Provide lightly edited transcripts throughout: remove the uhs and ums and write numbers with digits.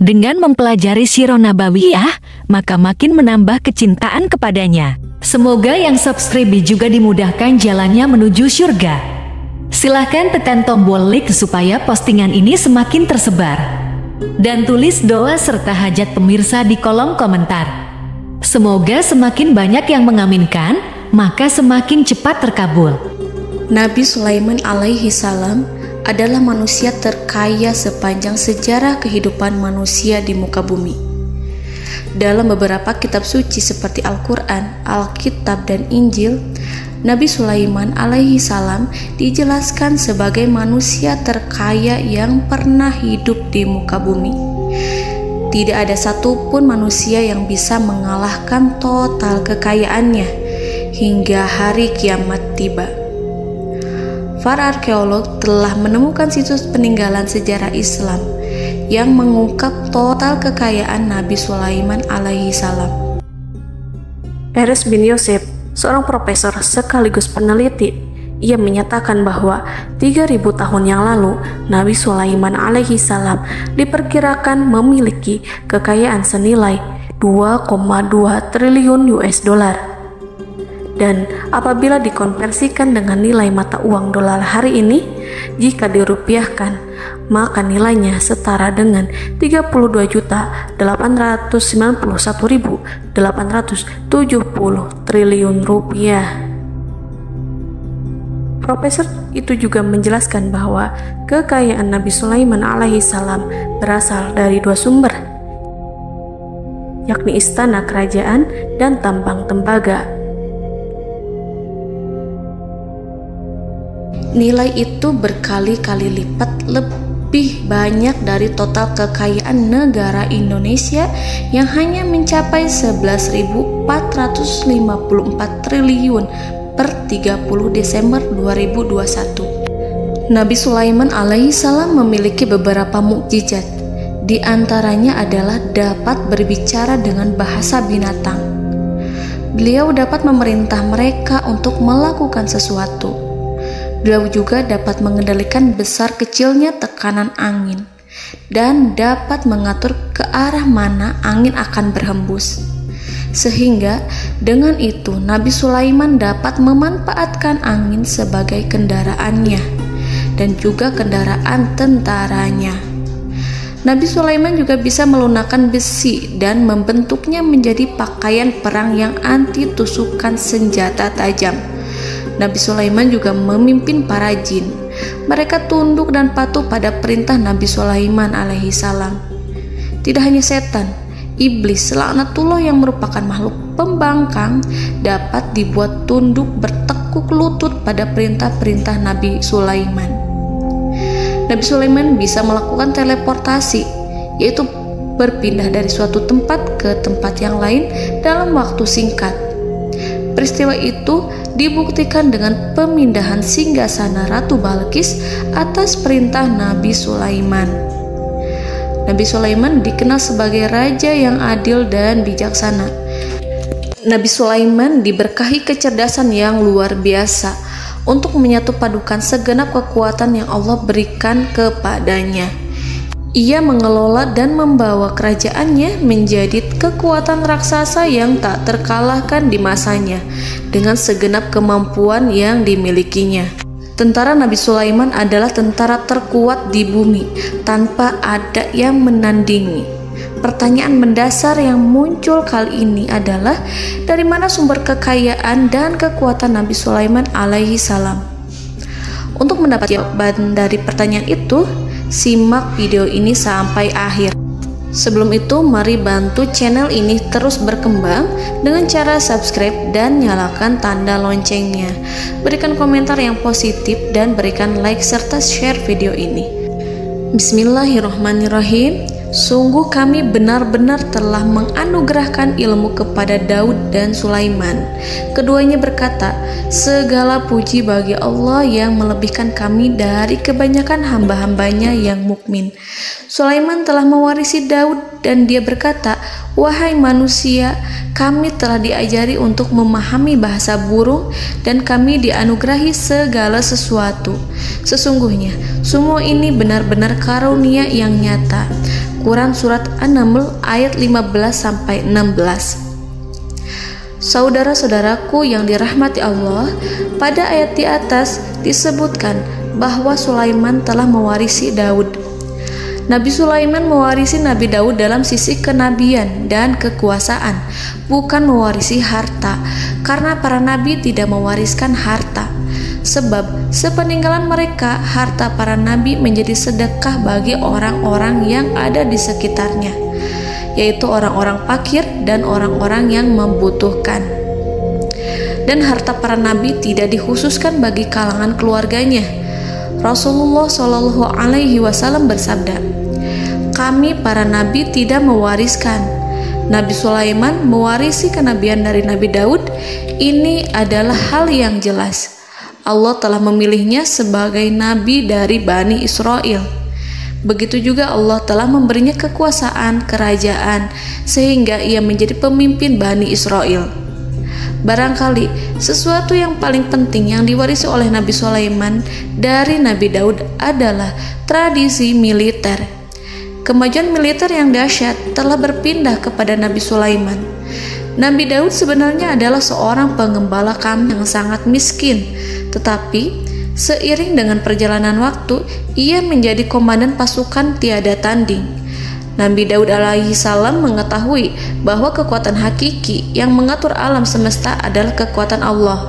Dengan mempelajari Sirah Nabawiyah, maka makin menambah kecintaan kepadanya. Semoga yang subscribe juga dimudahkan jalannya menuju surga. Silahkan tekan tombol like supaya postingan ini semakin tersebar. Dan tulis doa serta hajat pemirsa di kolom komentar. Semoga semakin banyak yang mengaminkan, maka semakin cepat terkabul. Nabi Sulaiman alaihi salam adalah manusia terkaya sepanjang sejarah kehidupan manusia di muka bumi. Dalam beberapa kitab suci seperti Al-Quran, Alkitab, dan Injil, Nabi Sulaiman alaihi salam dijelaskan sebagai manusia terkaya yang pernah hidup di muka bumi. Tidak ada satupun manusia yang bisa mengalahkan total kekayaannya hingga hari kiamat tiba. Para arkeolog telah menemukan situs peninggalan sejarah Islam yang mengungkap total kekayaan Nabi Sulaiman alaihi salam. Erez bin Yosef, seorang profesor sekaligus peneliti, ia menyatakan bahwa 3.000 tahun yang lalu Nabi Sulaiman alaihi salam diperkirakan memiliki kekayaan senilai 2,2 triliun US dollar. Dan apabila dikonversikan dengan nilai mata uang dolar hari ini, jika dirupiahkan, maka nilainya setara dengan 32.891.870 triliun rupiah. Profesor itu juga menjelaskan bahwa kekayaan Nabi Sulaiman alaihi salam berasal dari dua sumber, yakni istana kerajaan dan tambang tembaga. Nilai itu berkali-kali lipat lebih banyak dari total kekayaan negara Indonesia yang hanya mencapai 11.454 triliun per 30 Desember 2021. Nabi Sulaiman alaihi salam memiliki beberapa mukjizat. Di antaranya adalah dapat berbicara dengan bahasa binatang. Beliau dapat memerintah mereka untuk melakukan sesuatu. Beliau juga dapat mengendalikan besar kecilnya tekanan angin dan dapat mengatur ke arah mana angin akan berhembus. Sehingga dengan itu Nabi Sulaiman dapat memanfaatkan angin sebagai kendaraannya dan juga kendaraan tentaranya. Nabi Sulaiman juga bisa melunakkan besi dan membentuknya menjadi pakaian perang yang anti tusukan senjata tajam. Nabi Sulaiman juga memimpin para jin. Mereka tunduk dan patuh pada perintah Nabi Sulaiman alaihi salam. Tidak hanya setan, iblis laknatullah yang merupakan makhluk pembangkang dapat dibuat tunduk bertekuk lutut pada perintah-perintah Nabi Sulaiman. Nabi Sulaiman bisa melakukan teleportasi, yaitu berpindah dari suatu tempat ke tempat yang lain dalam waktu singkat. Peristiwa itu dibuktikan dengan pemindahan singgasana Ratu Balqis atas perintah Nabi Sulaiman. Nabi Sulaiman dikenal sebagai raja yang adil dan bijaksana. Nabi Sulaiman diberkahi kecerdasan yang luar biasa untuk menyatu padukan segenap kekuatan yang Allah berikan kepadanya. Ia mengelola dan membawa kerajaannya menjadi kekuatan raksasa yang tak terkalahkan di masanya dengan segenap kemampuan yang dimilikinya. Tentara Nabi Sulaiman adalah tentara terkuat di bumi tanpa ada yang menandingi. Pertanyaan mendasar yang muncul kali ini adalah dari mana sumber kekayaan dan kekuatan Nabi Sulaiman alaihi salam? Untuk mendapat jawaban dari pertanyaan itu, simak video ini sampai akhir. Sebelum itu, mari bantu channel ini terus berkembang dengan cara subscribe dan nyalakan tanda loncengnya. Berikan komentar yang positif dan berikan like serta share video ini. Bismillahirrahmanirrahim. Sungguh kami benar-benar telah menganugerahkan ilmu kepada Daud dan Sulaiman. Keduanya berkata, segala puji bagi Allah yang melebihkan kami dari kebanyakan hamba-hambanya yang mukmin. Sulaiman telah mewarisi Daud dan dia berkata, wahai manusia, kami telah diajari untuk memahami bahasa burung dan kami dianugerahi segala sesuatu. Sesungguhnya semua ini benar-benar karunia yang nyata. Quran Surat An-Naml ayat 15-16. Saudara-saudaraku yang dirahmati Allah, pada ayat di atas disebutkan bahwa Sulaiman telah mewarisi Daud. Nabi Sulaiman mewarisi Nabi Daud dalam sisi kenabian dan kekuasaan, bukan mewarisi harta, karena para nabi tidak mewariskan harta. Sebab sepeninggalan mereka, harta para nabi menjadi sedekah bagi orang-orang yang ada di sekitarnya, yaitu orang-orang fakir dan orang-orang yang membutuhkan. Dan harta para nabi tidak dikhususkan bagi kalangan keluarganya. Rasulullah Shallallahu Alaihi Wasallam bersabda, "Kami para nabi tidak mewariskan." Nabi Sulaiman mewarisi kenabian dari Nabi Daud. Ini adalah hal yang jelas. Allah telah memilihnya sebagai nabi dari Bani Israel. Begitu juga Allah telah memberinya kekuasaan kerajaan sehingga ia menjadi pemimpin Bani Israel. Barangkali sesuatu yang paling penting yang diwarisi oleh Nabi Sulaiman dari Nabi Daud adalah tradisi militer. Kemajuan militer yang dahsyat telah berpindah kepada Nabi Sulaiman. Nabi Daud sebenarnya adalah seorang pengembala kambing yang sangat miskin, tetapi seiring dengan perjalanan waktu, ia menjadi komandan pasukan tiada tanding. Nabi Daud alaihi salam mengetahui bahwa kekuatan hakiki yang mengatur alam semesta adalah kekuatan Allah.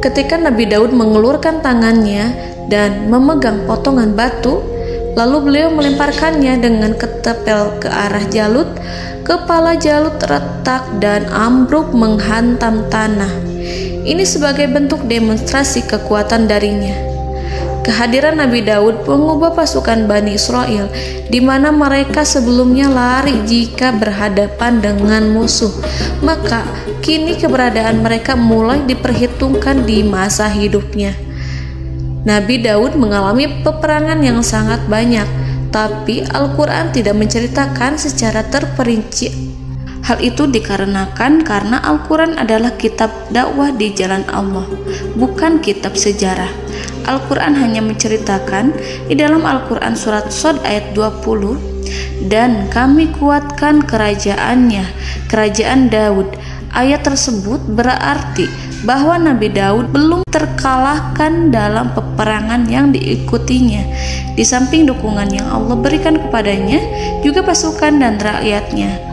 Ketika Nabi Daud mengelurkan tangannya dan memegang potongan batu, lalu beliau melemparkannya dengan ketepel ke arah Jalut, kepala Jalut retak dan ambruk menghantam tanah. Ini sebagai bentuk demonstrasi kekuatan darinya. Kehadiran Nabi Daud mengubah pasukan Bani Israel, di mana mereka sebelumnya lari jika berhadapan dengan musuh. Maka kini keberadaan mereka mulai diperhitungkan di masa hidupnya. Nabi Daud mengalami peperangan yang sangat banyak, tapi Al-Quran tidak menceritakan secara terperinci. Hal itu dikarenakan karena Al-Quran adalah kitab dakwah di jalan Allah, bukan kitab sejarah. Al-Quran hanya menceritakan di dalam Al-Quran surat Shad ayat 20, "Dan kami kuatkan kerajaannya, kerajaan Daud." Ayat tersebut berarti bahwa Nabi Daud belum terkalahkan dalam peperangan yang diikutinya. Di samping dukungan yang Allah berikan kepadanya, juga pasukan dan rakyatnya,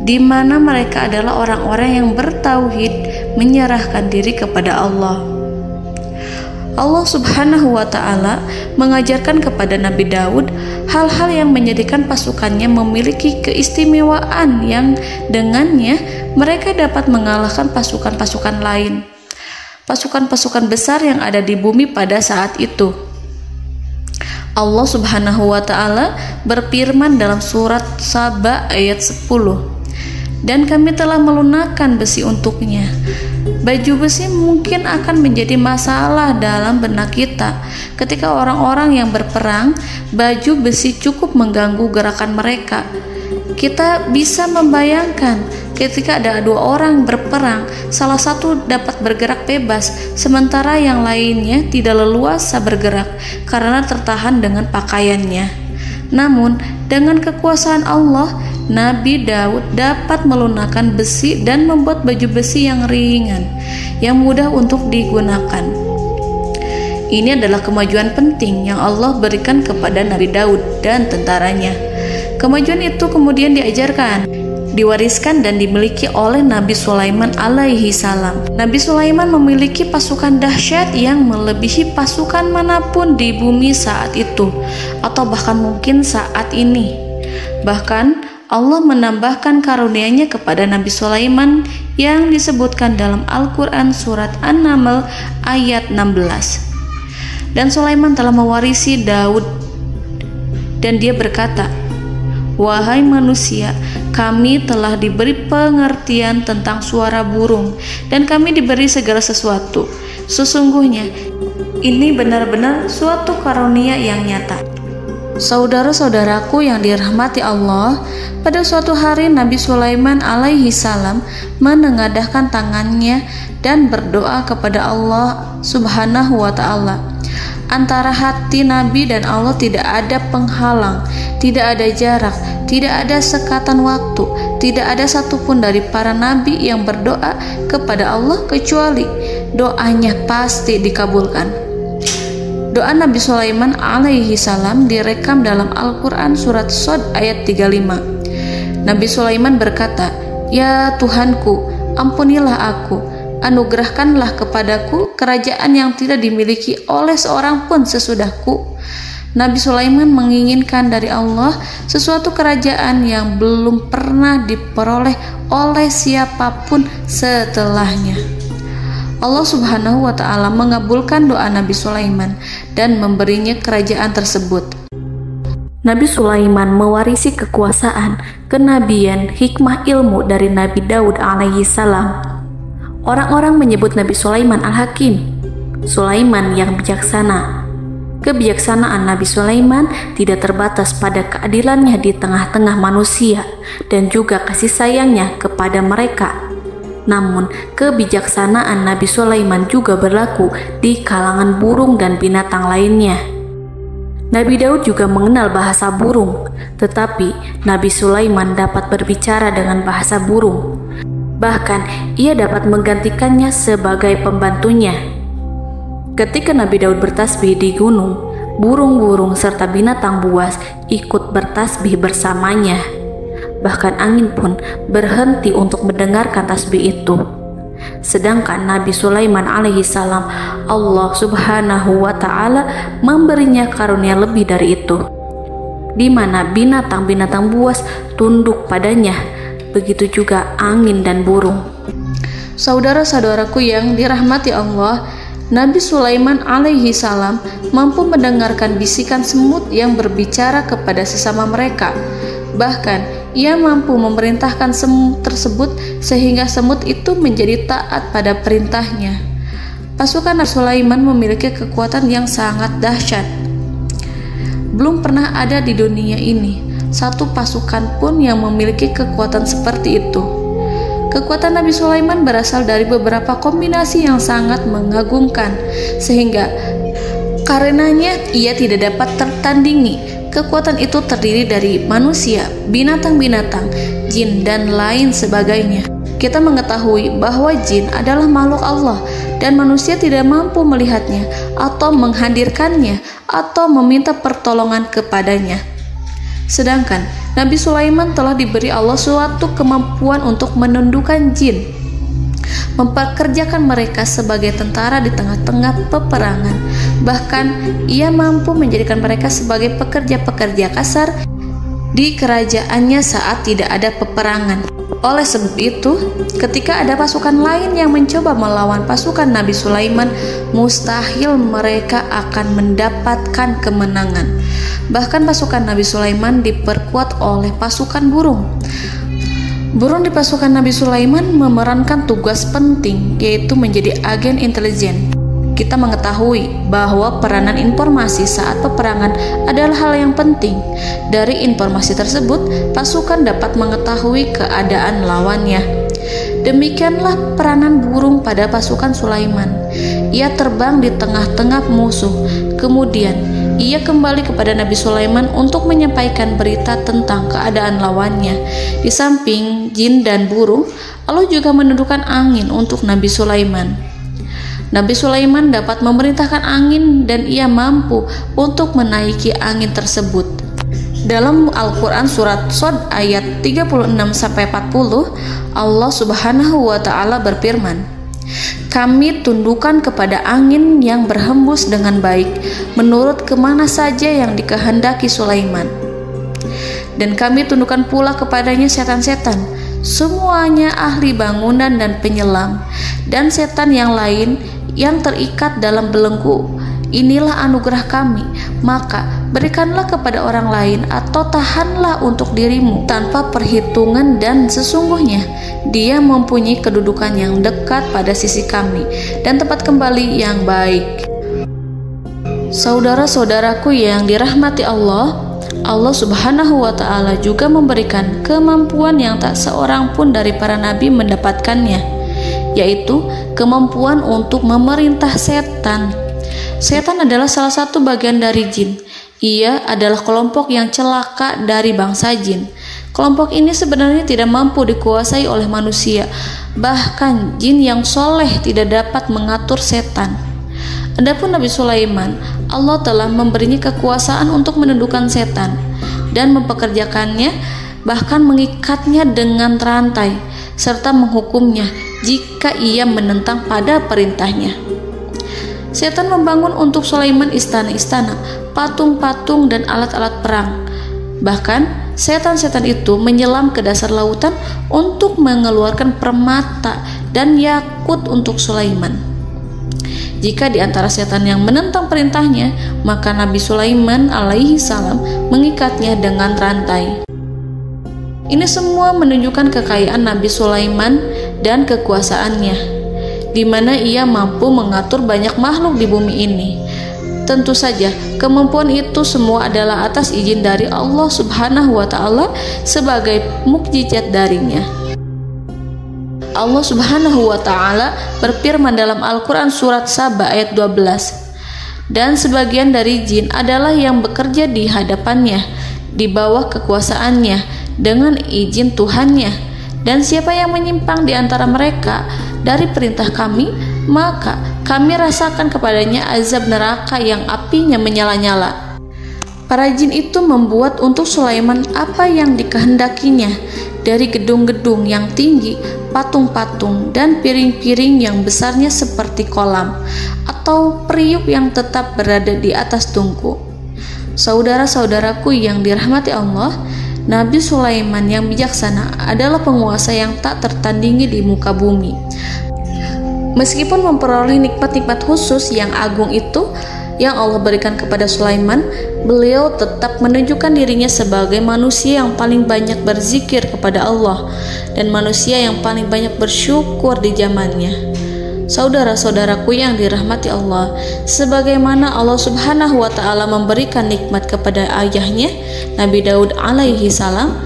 di mana mereka adalah orang-orang yang bertauhid, menyerahkan diri kepada Allah. Allah Subhanahu wa Ta'ala mengajarkan kepada Nabi Daud hal-hal yang menjadikan pasukannya memiliki keistimewaan yang dengannya mereka dapat mengalahkan pasukan-pasukan lain, pasukan-pasukan besar yang ada di bumi pada saat itu. Allah Subhanahu wa Ta'ala berfirman dalam surat Saba ayat 10, "Dan kami telah melunakkan besi untuknya." Baju besi mungkin akan menjadi masalah dalam benak kita. Ketika orang-orang yang berperang, baju besi cukup mengganggu gerakan mereka. Kita bisa membayangkan ketika ada dua orang berperang, salah satu dapat bergerak bebas, sementara yang lainnya tidak leluasa bergerak karena tertahan dengan pakaiannya. Namun, dengan kekuasaan Allah, Nabi Daud dapat melunakkan besi dan membuat baju besi yang ringan, yang mudah untuk digunakan. Ini adalah kemajuan penting yang Allah berikan kepada Nabi Daud dan tentaranya. Kemajuan itu kemudian diajarkan, diwariskan dan dimiliki oleh Nabi Sulaiman alaihi salam. Nabi Sulaiman memiliki pasukan dahsyat yang melebihi pasukan manapun di bumi saat itu, atau bahkan mungkin saat ini. Bahkan Allah menambahkan karunia-Nya kepada Nabi Sulaiman yang disebutkan dalam Al-Quran surat An-Naml ayat 16. Dan Sulaiman telah mewarisi Daud, dan dia berkata, "Wahai manusia, kami telah diberi pengertian tentang suara burung, dan kami diberi segala sesuatu. Sesungguhnya ini benar-benar suatu karunia yang nyata." Saudara-saudaraku yang dirahmati Allah, pada suatu hari Nabi Sulaiman alaihi salam menengadahkan tangannya dan berdoa kepada Allah Subhanahu wa ta'ala. Antara hati Nabi dan Allah tidak ada penghalang, tidak ada jarak, tidak ada sekatan waktu, tidak ada satupun dari para nabi yang berdoa kepada Allah kecuali doanya pasti dikabulkan. Doa Nabi Sulaiman alaihi salam direkam dalam Al-Quran surat Shad ayat 35. Nabi Sulaiman berkata, "Ya Tuhanku, ampunilah aku, anugerahkanlah kepadaku kerajaan yang tidak dimiliki oleh seorang pun sesudahku." Nabi Sulaiman menginginkan dari Allah sesuatu kerajaan yang belum pernah diperoleh oleh siapapun setelahnya. Allah Subhanahu wa ta'ala mengabulkan doa Nabi Sulaiman dan memberinya kerajaan tersebut. Nabi Sulaiman mewarisi kekuasaan, kenabian, hikmah ilmu dari Nabi Daud alaihi salam. Orang-orang menyebut Nabi Sulaiman Al-Hakim, Sulaiman yang bijaksana. Kebijaksanaan Nabi Sulaiman tidak terbatas pada keadilannya di tengah-tengah manusia dan juga kasih sayangnya kepada mereka. Namun, kebijaksanaan Nabi Sulaiman juga berlaku di kalangan burung dan binatang lainnya. Nabi Daud juga mengenal bahasa burung, tetapi Nabi Sulaiman dapat berbicara dengan bahasa burung. Bahkan, ia dapat menggantikannya sebagai pembantunya. Ketika Nabi Daud bertasbih di gunung, burung-burung serta binatang buas ikut bertasbih bersamanya. Bahkan angin pun berhenti untuk mendengarkan tasbih itu. Sedangkan Nabi Sulaiman alaihi salam, Allah Subhanahu wa ta'ala memberinya karunia lebih dari itu, di mana binatang-binatang buas tunduk padanya, begitu juga angin dan burung. Saudara-saudaraku yang dirahmati Allah, Nabi Sulaiman alaihi salam mampu mendengarkan bisikan semut yang berbicara kepada sesama mereka. Bahkan ia mampu memerintahkan semut tersebut sehingga semut itu menjadi taat pada perintahnya. Pasukan Nabi Sulaiman memiliki kekuatan yang sangat dahsyat. Belum pernah ada di dunia ini satu pasukan pun yang memiliki kekuatan seperti itu. Kekuatan Nabi Sulaiman berasal dari beberapa kombinasi yang sangat mengagumkan, sehingga karenanya ia tidak dapat tertandingi. Kekuatan itu terdiri dari manusia, binatang-binatang, jin, dan lain sebagainya. Kita mengetahui bahwa jin adalah makhluk Allah dan manusia tidak mampu melihatnya atau menghadirkannya atau meminta pertolongan kepadanya. Sedangkan Nabi Sulaiman telah diberi Allah suatu kemampuan untuk menundukkan jin, memperkerjakan mereka sebagai tentara di tengah-tengah peperangan. Bahkan ia mampu menjadikan mereka sebagai pekerja-pekerja kasar di kerajaannya saat tidak ada peperangan. Oleh sebab itu, ketika ada pasukan lain yang mencoba melawan pasukan Nabi Sulaiman, mustahil mereka akan mendapatkan kemenangan. Bahkan pasukan Nabi Sulaiman diperkuat oleh pasukan burung. Burung di pasukan Nabi Sulaiman memerankan tugas penting, yaitu menjadi agen intelijen. Kita mengetahui bahwa peranan informasi saat peperangan adalah hal yang penting. Dari informasi tersebut, pasukan dapat mengetahui keadaan lawannya. Demikianlah peranan burung pada pasukan Sulaiman. Ia terbang di tengah-tengah musuh. Kemudian, ia kembali kepada Nabi Sulaiman untuk menyampaikan berita tentang keadaan lawannya. Di samping jin dan burung, Allah juga menundukkan angin untuk Nabi Sulaiman. Nabi Sulaiman dapat memerintahkan angin dan ia mampu untuk menaiki angin tersebut. Dalam Al-Quran surat Shad ayat 36-40, Allah Subhanahu wa ta'ala berfirman, "Kami tundukkan kepada angin yang berhembus dengan baik menurut kemana saja yang dikehendaki Sulaiman. Dan kami tundukkan pula kepadanya setan-setan, semuanya ahli bangunan dan penyelam, dan setan yang lain yang terikat dalam belenggu. Inilah anugerah kami, maka berikanlah kepada orang lain atau tahanlah untuk dirimu tanpa perhitungan, dan sesungguhnya dia mempunyai kedudukan yang dekat pada sisi kami dan tempat kembali yang baik." Saudara-saudaraku yang dirahmati Allah, Allah Subhanahu wa Ta'ala juga memberikan kemampuan yang tak seorang pun dari para nabi mendapatkannya, yaitu kemampuan untuk memerintah setan. Setan adalah salah satu bagian dari jin. Ia adalah kelompok yang celaka dari bangsa jin. Kelompok ini sebenarnya tidak mampu dikuasai oleh manusia. Bahkan jin yang soleh tidak dapat mengatur setan. Adapun Nabi Sulaiman, Allah telah memberinya kekuasaan untuk menundukkan setan dan mempekerjakannya, bahkan mengikatnya dengan rantai serta menghukumnya jika ia menentang pada perintahnya. Setan membangun untuk Sulaiman istana-istana, patung-patung dan alat-alat perang. Bahkan setan-setan itu menyelam ke dasar lautan untuk mengeluarkan permata dan yakut untuk Sulaiman. Jika di antara setan yang menentang perintahnya, maka Nabi Sulaiman alaihi salam mengikatnya dengan rantai. Ini semua menunjukkan kekayaan Nabi Sulaiman dan kekuasaannya, di mana ia mampu mengatur banyak makhluk di bumi ini. Tentu saja, kemampuan itu semua adalah atas izin dari Allah Subhanahu wa Ta'ala sebagai mukjizat darinya. Allah Subhanahu wa Ta'ala berfirman dalam Al-Quran surat Saba ayat 12, dan sebagian dari jin adalah yang bekerja di hadapannya di bawah kekuasaannya dengan izin Tuhannya, dan siapa yang menyimpang di antara mereka dari perintah kami, maka kami rasakan kepadanya azab neraka yang apinya menyala-nyala. Para jin itu membuat untuk Sulaiman apa yang dikehendakinya, dari gedung-gedung yang tinggi, patung-patung, dan piring-piring yang besarnya seperti kolam, atau periuk yang tetap berada di atas tungku. Saudara-saudaraku yang dirahmati Allah, Nabi Sulaiman yang bijaksana adalah penguasa yang tak tertandingi di muka bumi. Meskipun memperoleh nikmat-nikmat khusus yang agung itu yang Allah berikan kepada Sulaiman, beliau tetap menunjukkan dirinya sebagai manusia yang paling banyak berzikir kepada Allah dan manusia yang paling banyak bersyukur di zamannya. Saudara-saudaraku yang dirahmati Allah, sebagaimana Allah Subhanahu wa Ta'ala memberikan nikmat kepada ayahnya Nabi Daud alaihi salam,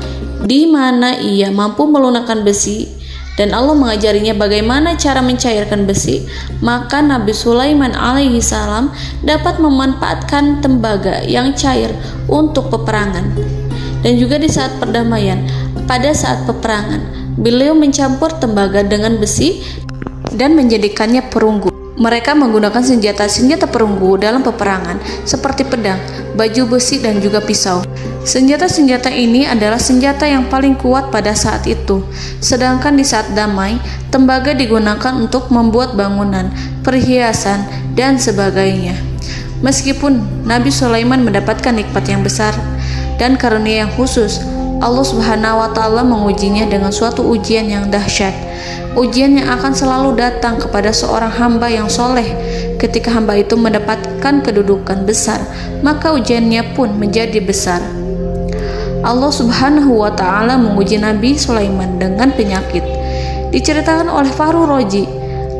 di mana ia mampu melunakkan besi, dan Allah mengajarinya bagaimana cara mencairkan besi, maka Nabi Sulaiman alaihi salam dapat memanfaatkan tembaga yang cair untuk peperangan. Dan juga di saat perdamaian, pada saat peperangan, beliau mencampur tembaga dengan besi dan menjadikannya perunggu. Mereka menggunakan senjata-senjata perunggu dalam peperangan seperti pedang, baju besi, dan juga pisau. Senjata-senjata ini adalah senjata yang paling kuat pada saat itu. Sedangkan di saat damai, tembaga digunakan untuk membuat bangunan, perhiasan, dan sebagainya. Meskipun Nabi Sulaiman mendapatkan nikmat yang besar dan karunia yang khusus, Allah Subhanahu wa Ta'ala mengujinya dengan suatu ujian yang dahsyat. Ujian yang akan selalu datang kepada seorang hamba yang soleh. Ketika hamba itu mendapatkan kedudukan besar, maka ujiannya pun menjadi besar. Allah Subhanahu wa Ta'ala menguji Nabi Sulaiman dengan penyakit. Diceritakan oleh Fahru Roji,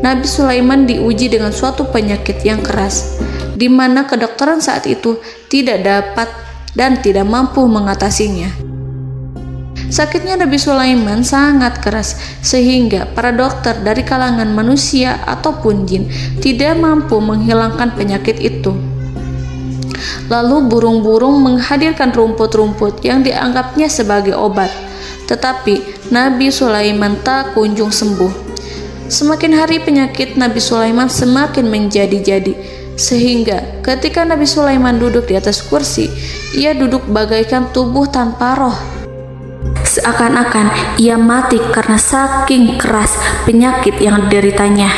Nabi Sulaiman diuji dengan suatu penyakit yang keras, di mana kedokteran saat itu tidak dapat dan tidak mampu mengatasinya. Sakitnya Nabi Sulaiman sangat keras sehingga para dokter dari kalangan manusia ataupun jin tidak mampu menghilangkan penyakit itu. Lalu burung-burung menghadirkan rumput-rumput yang dianggapnya sebagai obat, tetapi Nabi Sulaiman tak kunjung sembuh. Semakin hari penyakit Nabi Sulaiman semakin menjadi-jadi, sehingga ketika Nabi Sulaiman duduk di atas kursi, ia duduk bagaikan tubuh tanpa roh. Seakan-akan ia mati karena saking keras penyakit yang dideritanya.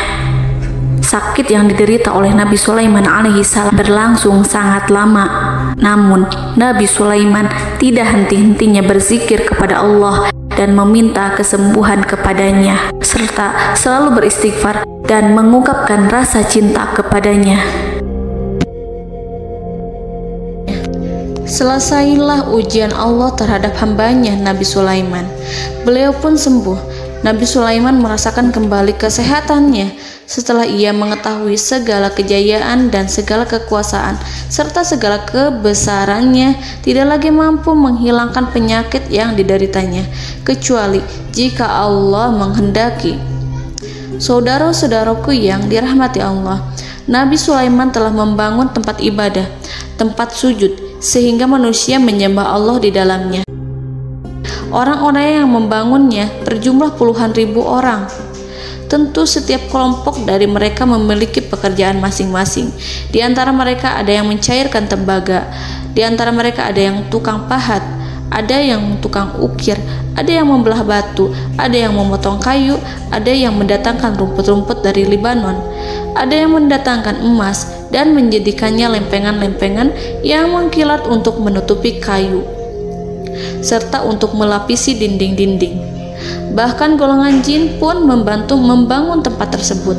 Sakit yang diderita oleh Nabi Sulaiman alaihi salam berlangsung sangat lama. Namun Nabi Sulaiman tidak henti-hentinya berzikir kepada Allah dan meminta kesembuhan kepadanya, serta selalu beristighfar dan mengungkapkan rasa cinta kepadanya. Selesailah ujian Allah terhadap hambanya Nabi Sulaiman. Beliau pun sembuh Nabi Sulaiman merasakan kembali kesehatannya setelah ia mengetahui segala kejayaan dan segala kekuasaan serta segala kebesarannya tidak lagi mampu menghilangkan penyakit yang dideritanya kecuali jika Allah menghendaki. Saudara-saudaraku yang dirahmati Allah, Nabi Sulaiman telah membangun tempat ibadah, tempat sujud, sehingga manusia menyembah Allah di dalamnya. Orang-orang yang membangunnya berjumlah puluhan ribu orang. Tentu setiap kelompok dari mereka memiliki pekerjaan masing-masing. Di antara mereka ada yang mencairkan tembaga, di antara mereka ada yang tukang pahat, ada yang tukang ukir, ada yang membelah batu, ada yang memotong kayu, ada yang mendatangkan rumput-rumput dari Libanon, ada yang mendatangkan emas dan menjadikannya lempengan-lempengan yang mengkilat untuk menutupi kayu serta untuk melapisi dinding-dinding. Bahkan golongan jin pun membantu membangun tempat tersebut,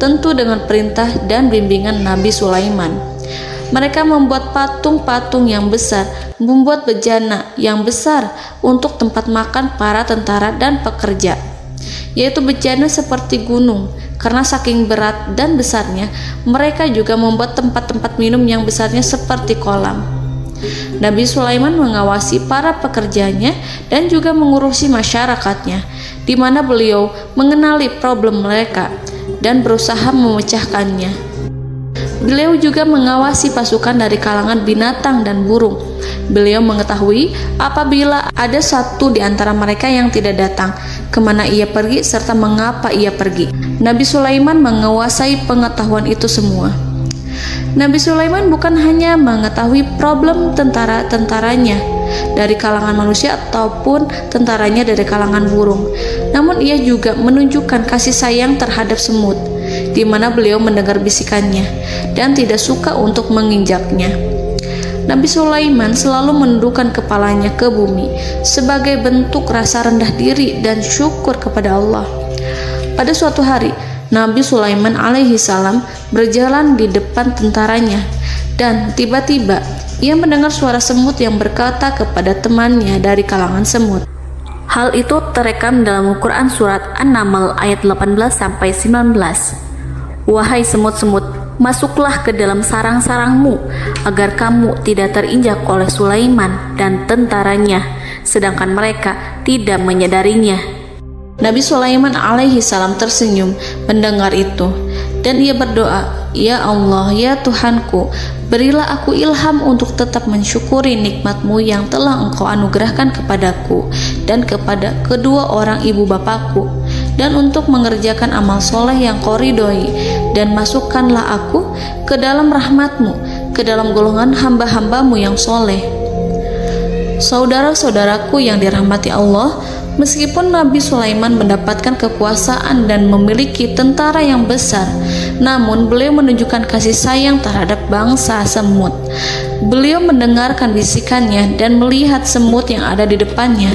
tentu dengan perintah dan bimbingan Nabi Sulaiman. Mereka membuat patung-patung yang besar, membuat bejana yang besar untuk tempat makan para tentara dan pekerja, yaitu bejana seperti gunung. Karena saking berat dan besarnya, mereka juga membuat tempat-tempat minum yang besarnya seperti kolam. Nabi Sulaiman mengawasi para pekerjanya dan juga mengurusi masyarakatnya, di mana beliau mengenali problem mereka dan berusaha memecahkannya. Beliau juga mengawasi pasukan dari kalangan binatang dan burung. Beliau mengetahui apabila ada satu di antara mereka yang tidak datang, kemana ia pergi serta mengapa ia pergi. Nabi Sulaiman menguasai pengetahuan itu semua. Nabi Sulaiman bukan hanya mengetahui problem tentara-tentaranya dari kalangan manusia ataupun tentaranya dari kalangan burung, namun ia juga menunjukkan kasih sayang terhadap semut, di mana beliau mendengar bisikannya dan tidak suka untuk menginjaknya. Nabi Sulaiman selalu menundukkan kepalanya ke bumi sebagai bentuk rasa rendah diri dan syukur kepada Allah. Pada suatu hari, Nabi Sulaiman alaihi salam berjalan di depan tentaranya dan tiba-tiba ia mendengar suara semut yang berkata kepada temannya dari kalangan semut. Hal itu terekam dalam Al-Quran surat An-Naml ayat 18-19. Wahai semut-semut, masuklah ke dalam sarang-sarangmu agar kamu tidak terinjak oleh Sulaiman dan tentaranya, sedangkan mereka tidak menyadarinya. Nabi Sulaiman alaihi salam tersenyum mendengar itu dan ia berdoa, "Ya Allah, ya Tuhanku, berilah aku ilham untuk tetap mensyukuri nikmat-Mu yang telah Engkau anugerahkan kepadaku dan kepada kedua orang ibu bapakku, dan untuk mengerjakan amal soleh yang Kau ridhoi, dan masukkanlah aku ke dalam rahmat-Mu, ke dalam golongan hamba-hamba-Mu yang soleh." Saudara-saudaraku yang dirahmati Allah, meskipun Nabi Sulaiman mendapatkan kekuasaan dan memiliki tentara yang besar, namun beliau menunjukkan kasih sayang terhadap bangsa semut. Beliau mendengarkan bisikannya dan melihat semut yang ada di depannya.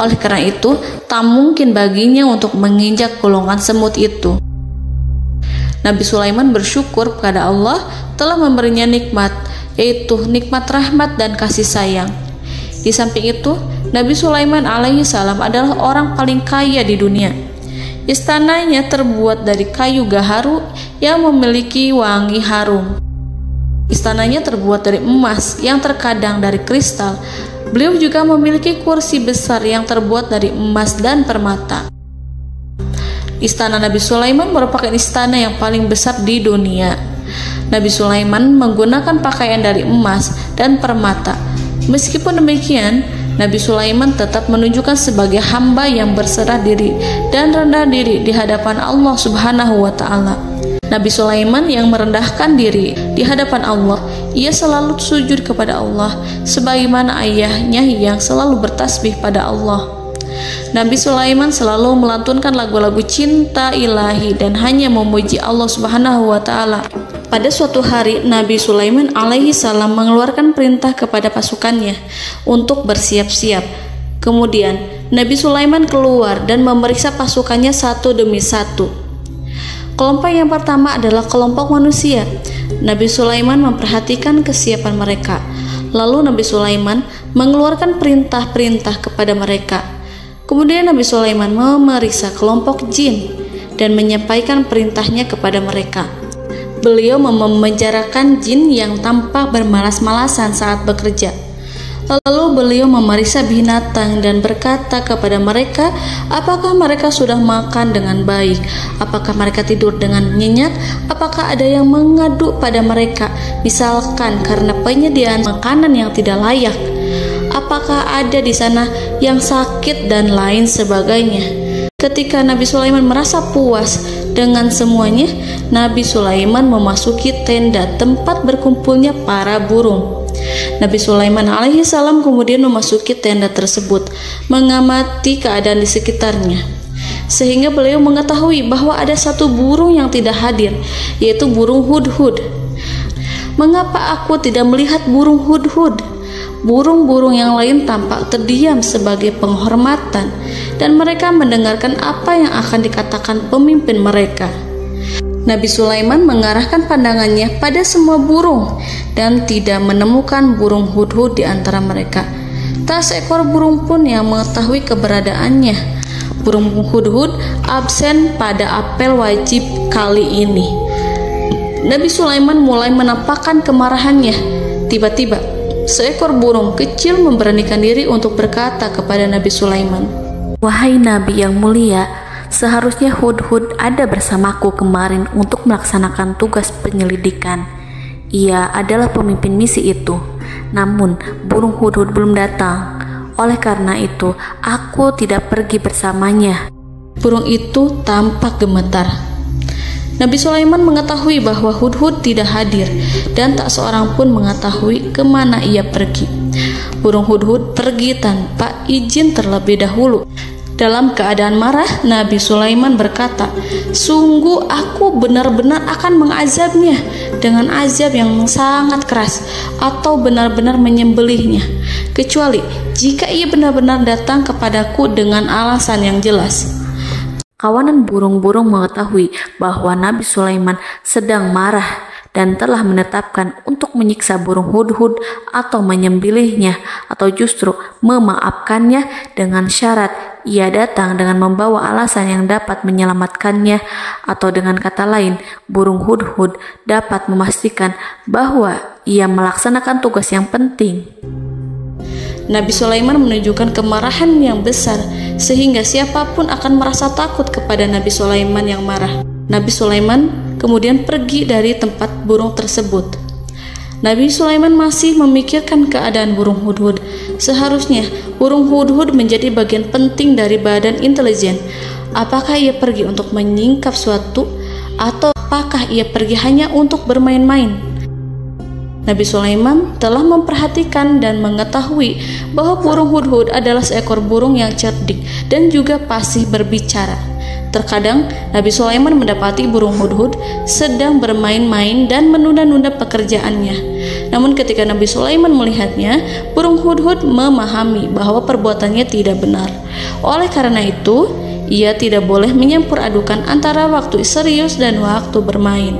Oleh karena itu, tak mungkin baginya untuk menginjak golongan semut itu. Nabi Sulaiman bersyukur kepada Allah telah memberinya nikmat, yaitu nikmat rahmat dan kasih sayang. Di samping itu, Nabi Sulaiman alaihi salam adalah orang paling kaya di dunia. Istananya terbuat dari kayu gaharu yang memiliki wangi harum. Istananya terbuat dari emas yang terkadang dari kristal. Beliau juga memiliki kursi besar yang terbuat dari emas dan permata. Istana Nabi Sulaiman merupakan istana yang paling besar di dunia. Nabi Sulaiman menggunakan pakaian dari emas dan permata. Meskipun demikian, Nabi Sulaiman tetap menunjukkan sebagai hamba yang berserah diri dan rendah diri di hadapan Allah Subhanahu wa Ta'ala. Nabi Sulaiman yang merendahkan diri di hadapan Allah, ia selalu sujud kepada Allah, sebagaimana ayahnya yang selalu bertasbih pada Allah. Nabi Sulaiman selalu melantunkan lagu-lagu cinta ilahi dan hanya memuji Allah Subhanahu wa Ta'ala. Pada suatu hari, Nabi Sulaiman alaihi salam mengeluarkan perintah kepada pasukannya untuk bersiap-siap. Kemudian, Nabi Sulaiman keluar dan memeriksa pasukannya satu demi satu. Kelompok yang pertama adalah kelompok manusia. Nabi Sulaiman memperhatikan kesiapan mereka. Lalu Nabi Sulaiman mengeluarkan perintah-perintah kepada mereka. Kemudian Nabi Sulaiman memeriksa kelompok jin dan menyampaikan perintahnya kepada mereka. Beliau memenjarakan jin yang tampak bermalas-malasan saat bekerja. Lalu beliau memeriksa binatang dan berkata kepada mereka, apakah mereka sudah makan dengan baik? Apakah mereka tidur dengan nyenyak? Apakah ada yang mengadu pada mereka, misalkan karena penyediaan makanan yang tidak layak? Apakah ada di sana yang sakit dan lain sebagainya? Ketika Nabi Sulaiman merasa puas dengan semuanya, Nabi Sulaiman memasuki tenda tempat berkumpulnya para burung. Nabi Sulaiman alaihi salam kemudian memasuki tenda tersebut, mengamati keadaan di sekitarnya, sehingga beliau mengetahui bahwa ada satu burung yang tidak hadir, yaitu burung hudhud. Mengapa aku tidak melihat burung hudhud? Burung-burung yang lain tampak terdiam sebagai penghormatan, dan mereka mendengarkan apa yang akan dikatakan pemimpin mereka. Nabi Sulaiman mengarahkan pandangannya pada semua burung dan tidak menemukan burung hudhud di antara mereka. Tak seekor burung pun yang mengetahui keberadaannya. Burung hudhud absen pada apel wajib kali ini. Nabi Sulaiman mulai menampakkan kemarahannya. Tiba-tiba, seekor burung kecil memberanikan diri untuk berkata kepada Nabi Sulaiman, "Wahai Nabi yang mulia, seharusnya hudhud ada bersamaku kemarin untuk melaksanakan tugas penyelidikan. Ia adalah pemimpin misi itu. Namun, burung hudhud belum datang. Oleh karena itu, aku tidak pergi bersamanya." Burung itu tampak gemetar. Nabi Sulaiman mengetahui bahwa hudhud tidak hadir dan tak seorang pun mengetahui kemana ia pergi. Burung hudhud pergi tanpa izin terlebih dahulu. Dalam keadaan marah, Nabi Sulaiman berkata, "Sungguh aku benar-benar akan mengazabnya dengan azab yang sangat keras atau benar-benar menyembelihnya, kecuali jika ia benar-benar datang kepadaku dengan alasan yang jelas." Kawanan burung-burung mengetahui bahwa Nabi Sulaiman sedang marah dan telah menetapkan untuk menyiksa burung hudhud atau menyembelihnya atau justru memaafkannya dengan syarat ia datang dengan membawa alasan yang dapat menyelamatkannya, atau dengan kata lain, burung hudhud dapat memastikan bahwa ia melaksanakan tugas yang penting. Nabi Sulaiman menunjukkan kemarahan yang besar sehingga siapapun akan merasa takut kepada Nabi Sulaiman yang marah. Nabi Sulaiman kemudian pergi dari tempat burung tersebut. Nabi Sulaiman masih memikirkan keadaan burung hudhud. Seharusnya burung hudhud menjadi bagian penting dari badan intelijen. Apakah ia pergi untuk menyingkap suatu, atau apakah ia pergi hanya untuk bermain-main? Nabi Sulaiman telah memperhatikan dan mengetahui bahwa burung hudhud adalah seekor burung yang cerdik dan juga fasih berbicara. Terkadang Nabi Sulaiman mendapati burung hudhud sedang bermain-main dan menunda-nunda pekerjaannya. Namun ketika Nabi Sulaiman melihatnya, burung hudhud memahami bahwa perbuatannya tidak benar. Oleh karena itu, ia tidak boleh menyampur adukan antara waktu serius dan waktu bermain.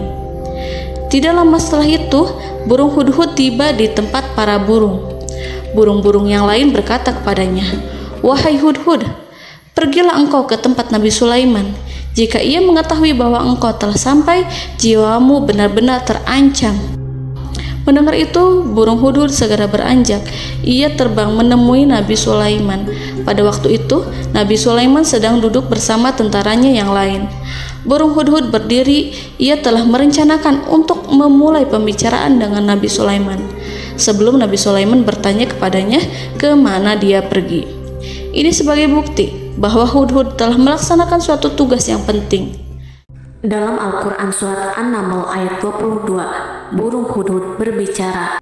Tidak lama setelah itu, burung hudhud tiba di tempat para burung. Burung-burung yang lain berkata kepadanya, "Wahai hudhud, pergilah engkau ke tempat Nabi Sulaiman. Jika ia mengetahui bahwa engkau telah sampai, jiwamu benar-benar terancam." Mendengar itu, burung hudhud segera beranjak. Ia terbang menemui Nabi Sulaiman. Pada waktu itu, Nabi Sulaiman sedang duduk bersama tentaranya yang lain. Burung hudhud berdiri. Ia telah merencanakan untuk memulai pembicaraan dengan Nabi Sulaiman sebelum Nabi Sulaiman bertanya kepadanya kemana dia pergi. Ini sebagai bukti bahwa hudhud telah melaksanakan suatu tugas yang penting. Dalam Al-Quran Surat An-Naml ayat 22, burung hudhud berbicara,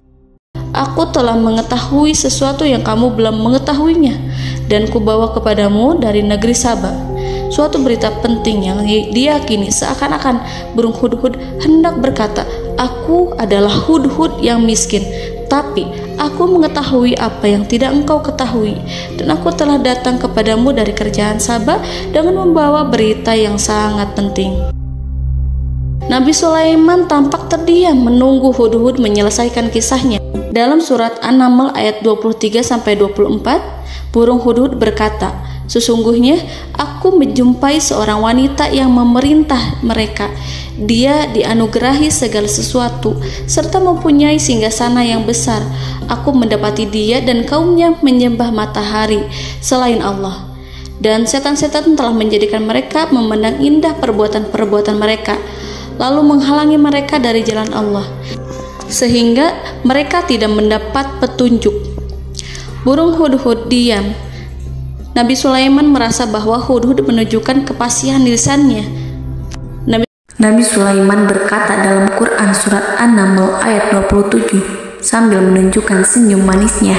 "Aku telah mengetahui sesuatu yang kamu belum mengetahuinya, dan kubawa kepadamu dari negeri Saba suatu berita penting yang diyakini seakan-akan burung hudhud hendak berkata, 'Aku adalah hudhud yang miskin, tapi aku mengetahui apa yang tidak engkau ketahui, dan aku telah datang kepadamu dari kerajaan Saba dengan membawa berita yang sangat penting.'" Nabi Sulaiman tampak terdiam menunggu hudhud menyelesaikan kisahnya. Dalam surat An-Naml ayat 23-24, burung hudhud berkata, Sesungguhnya aku menjumpai seorang wanita yang memerintah mereka. Dia dianugerahi segala sesuatu serta mempunyai singgasana yang besar. Aku mendapati dia dan kaumnya menyembah matahari selain Allah. Dan setan-setan telah menjadikan mereka memandang indah perbuatan-perbuatan mereka, lalu menghalangi mereka dari jalan Allah, sehingga mereka tidak mendapat petunjuk. Burung hudhud diam. Nabi Sulaiman merasa bahwa hudhud menunjukkan kepasihan lisannya. Nabi Sulaiman berkata dalam Quran surat An-Naml ayat 27 sambil menunjukkan senyum manisnya.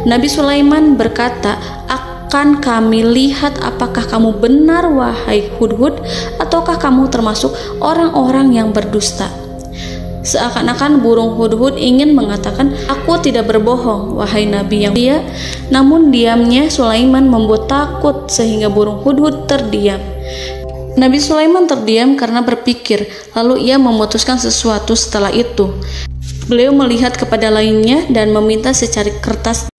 Nabi Sulaiman berkata, "Akan kami lihat apakah kamu benar wahai hudhud, ataukah kamu termasuk orang-orang yang berdusta." Seakan-akan burung hudhud ingin mengatakan, "Aku tidak berbohong, wahai Nabi yang mulia." Namun diamnya Sulaiman membuat takut sehingga burung hudhud terdiam. Nabi Sulaiman terdiam karena berpikir, lalu ia memutuskan sesuatu setelah itu. Beliau melihat kepada lainnya dan meminta secari kertas.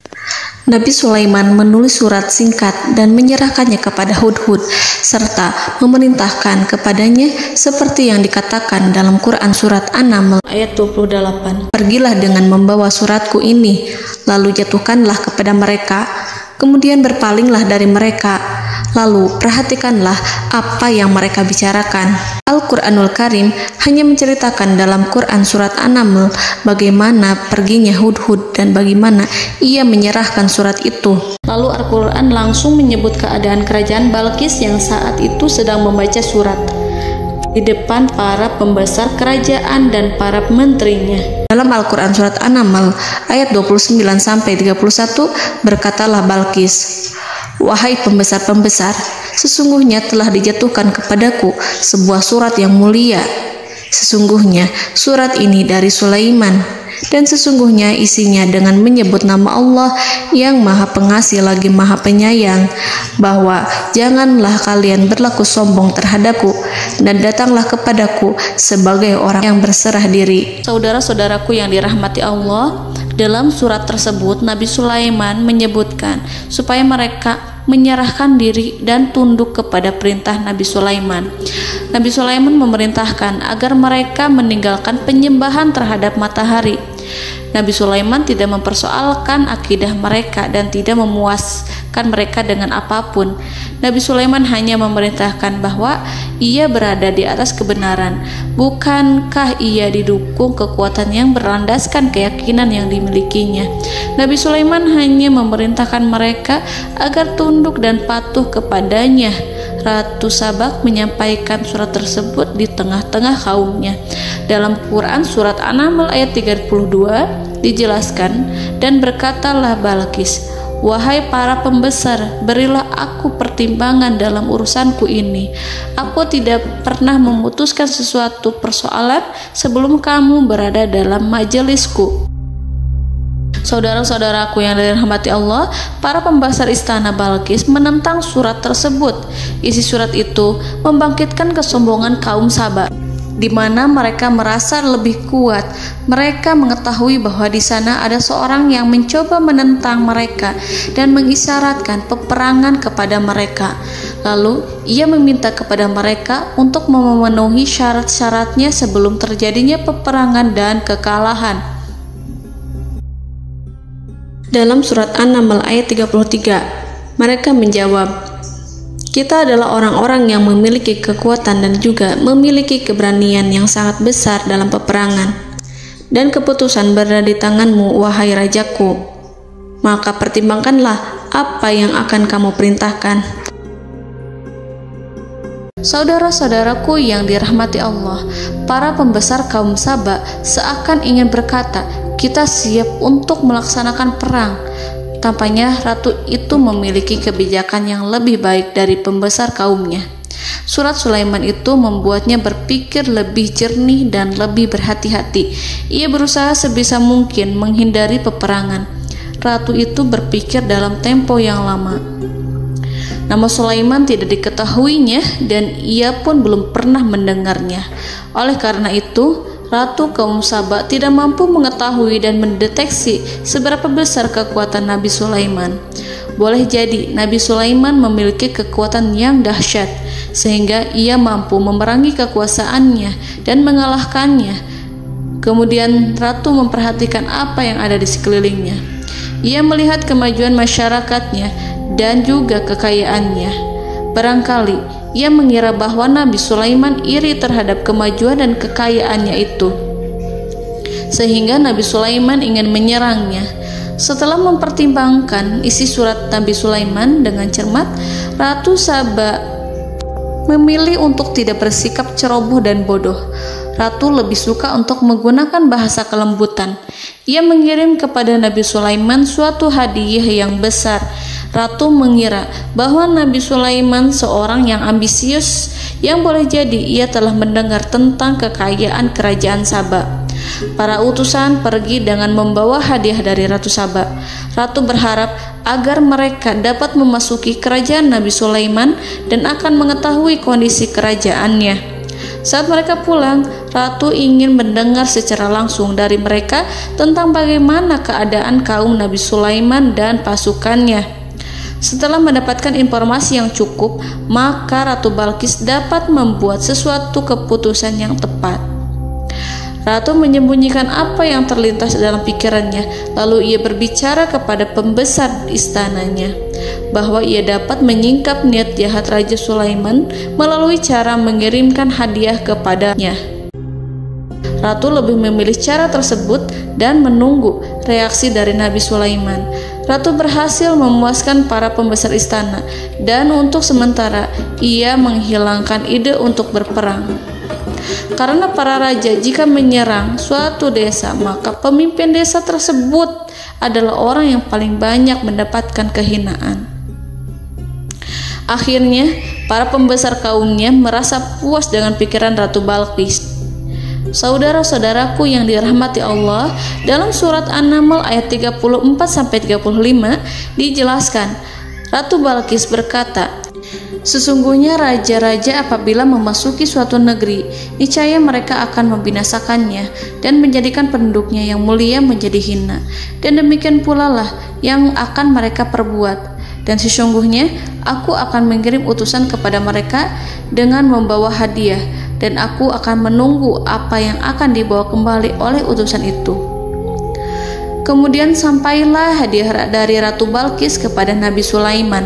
Nabi Sulaiman menulis surat singkat dan menyerahkannya kepada hudhud serta memerintahkan kepadanya seperti yang dikatakan dalam Quran surat An-Naml ayat 28. "Pergilah dengan membawa suratku ini, lalu jatuhkanlah kepada mereka, kemudian berpalinglah dari mereka, lalu perhatikanlah apa yang mereka bicarakan." Al-Quranul Karim hanya menceritakan dalam Quran surat An-Naml bagaimana perginya hudhud dan bagaimana ia menyerahkan surat itu. Lalu Al-Quran langsung menyebut keadaan kerajaan Balqis yang saat itu sedang membaca surat di depan para pembesar kerajaan dan para menterinya. Dalam Al-Quran surat An-Naml ayat 29-31 berkatalah Balqis, "Wahai pembesar-pembesar, sesungguhnya telah dijatuhkan kepadaku sebuah surat yang mulia. Sesungguhnya surat ini dari Sulaiman, dan sesungguhnya isinya dengan menyebut nama Allah yang Maha Pengasih lagi Maha Penyayang, bahwa janganlah kalian berlaku sombong terhadapku, dan datanglah kepadaku sebagai orang yang berserah diri." Saudara-saudaraku yang dirahmati Allah, dalam surat tersebut Nabi Sulaiman menyebutkan supaya mereka menyerahkan diri dan tunduk kepada perintah Nabi Sulaiman. Nabi Sulaiman memerintahkan agar mereka meninggalkan penyembahan terhadap matahari. Nabi Sulaiman tidak mempersoalkan akidah mereka dan tidak memuaskan mereka dengan apapun. Nabi Sulaiman hanya memerintahkan bahwa ia berada di atas kebenaran. Bukankah ia didukung kekuatan yang berlandaskan keyakinan yang dimilikinya? Nabi Sulaiman hanya memerintahkan mereka agar tunduk dan patuh kepadanya. Ratu Sabak menyampaikan surat tersebut di tengah-tengah kaumnya. Dalam Quran surat An-Naml ayat 32 dijelaskan, "Dan berkatalah Balqis, wahai para pembesar, berilah aku pertimbangan dalam urusanku ini. Aku tidak pernah memutuskan sesuatu persoalan sebelum kamu berada dalam majelisku." Saudara-saudaraku yang dirahmati Allah, para pembesar istana Balqis menentang surat tersebut. Isi surat itu membangkitkan kesombongan kaum Sabak, di mana mereka merasa lebih kuat. Mereka mengetahui bahwa di sana ada seorang yang mencoba menentang mereka dan mengisyaratkan peperangan kepada mereka. Lalu ia meminta kepada mereka untuk memenuhi syarat-syaratnya sebelum terjadinya peperangan dan kekalahan. Dalam surat An-Naml ayat 33, mereka menjawab, "Kita adalah orang-orang yang memiliki kekuatan dan juga memiliki keberanian yang sangat besar dalam peperangan. Dan keputusan berada di tanganmu, wahai rajaku. Maka pertimbangkanlah apa yang akan kamu perintahkan." Saudara-saudaraku yang dirahmati Allah, para pembesar kaum Sabak seakan ingin berkata, "Kita siap untuk melaksanakan perang." Tampaknya ratu itu memiliki kebijakan yang lebih baik dari pembesar kaumnya. Surat Sulaiman itu membuatnya berpikir lebih jernih dan lebih berhati-hati. Ia berusaha sebisa mungkin menghindari peperangan. Ratu itu berpikir dalam tempo yang lama. Nama Sulaiman tidak diketahuinya dan ia pun belum pernah mendengarnya. Oleh karena itu, Ratu kaum Sabak tidak mampu mengetahui dan mendeteksi seberapa besar kekuatan Nabi Sulaiman. boleh jadi Nabi Sulaiman memiliki kekuatan yang dahsyat sehingga ia mampu memerangi kekuasaannya dan mengalahkannya. Kemudian ratu memperhatikan apa yang ada di sekelilingnya. Ia melihat kemajuan masyarakatnya dan juga kekayaannya. Barangkali ia mengira bahwa Nabi Sulaiman iri terhadap kemajuan dan kekayaannya itu, sehingga Nabi Sulaiman ingin menyerangnya. Setelah mempertimbangkan isi surat Nabi Sulaiman dengan cermat, Ratu Saba memilih untuk tidak bersikap ceroboh dan bodoh. Ratu lebih suka untuk menggunakan bahasa kelembutan. Ia mengirim kepada Nabi Sulaiman suatu hadiah yang besar. Ratu mengira bahwa Nabi Sulaiman seorang yang ambisius, yang boleh jadi ia telah mendengar tentang kekayaan kerajaan Saba. Para utusan pergi dengan membawa hadiah dari Ratu Saba. Ratu berharap agar mereka dapat memasuki kerajaan Nabi Sulaiman dan akan mengetahui kondisi kerajaannya. Saat mereka pulang, Ratu ingin mendengar secara langsung dari mereka tentang bagaimana keadaan kaum Nabi Sulaiman dan pasukannya. Setelah mendapatkan informasi yang cukup, maka Ratu Balqis dapat membuat sesuatu keputusan yang tepat. Ratu menyembunyikan apa yang terlintas dalam pikirannya, lalu ia berbicara kepada pembesar istananya bahwa ia dapat menyingkap niat jahat Raja Sulaiman melalui cara mengirimkan hadiah kepadanya. Ratu lebih memilih cara tersebut dan menunggu reaksi dari Nabi Sulaiman. Ratu berhasil memuaskan para pembesar istana, dan untuk sementara ia menghilangkan ide untuk berperang. Karena para raja jika menyerang suatu desa, maka pemimpin desa tersebut adalah orang yang paling banyak mendapatkan kehinaan. Akhirnya, para pembesar kaumnya merasa puas dengan pikiran Ratu Balqis. Saudara-saudaraku yang dirahmati Allah, dalam surat An-Naml ayat 34-35 dijelaskan, Ratu Balqis berkata, "Sesungguhnya raja-raja apabila memasuki suatu negeri, niscaya mereka akan membinasakannya dan menjadikan penduduknya yang mulia menjadi hina. Dan demikian pula lah yang akan mereka perbuat. Dan sesungguhnya aku akan mengirim utusan kepada mereka dengan membawa hadiah, dan aku akan menunggu apa yang akan dibawa kembali oleh utusan itu." Kemudian sampailah hadiah dari Ratu Balqis kepada Nabi Sulaiman.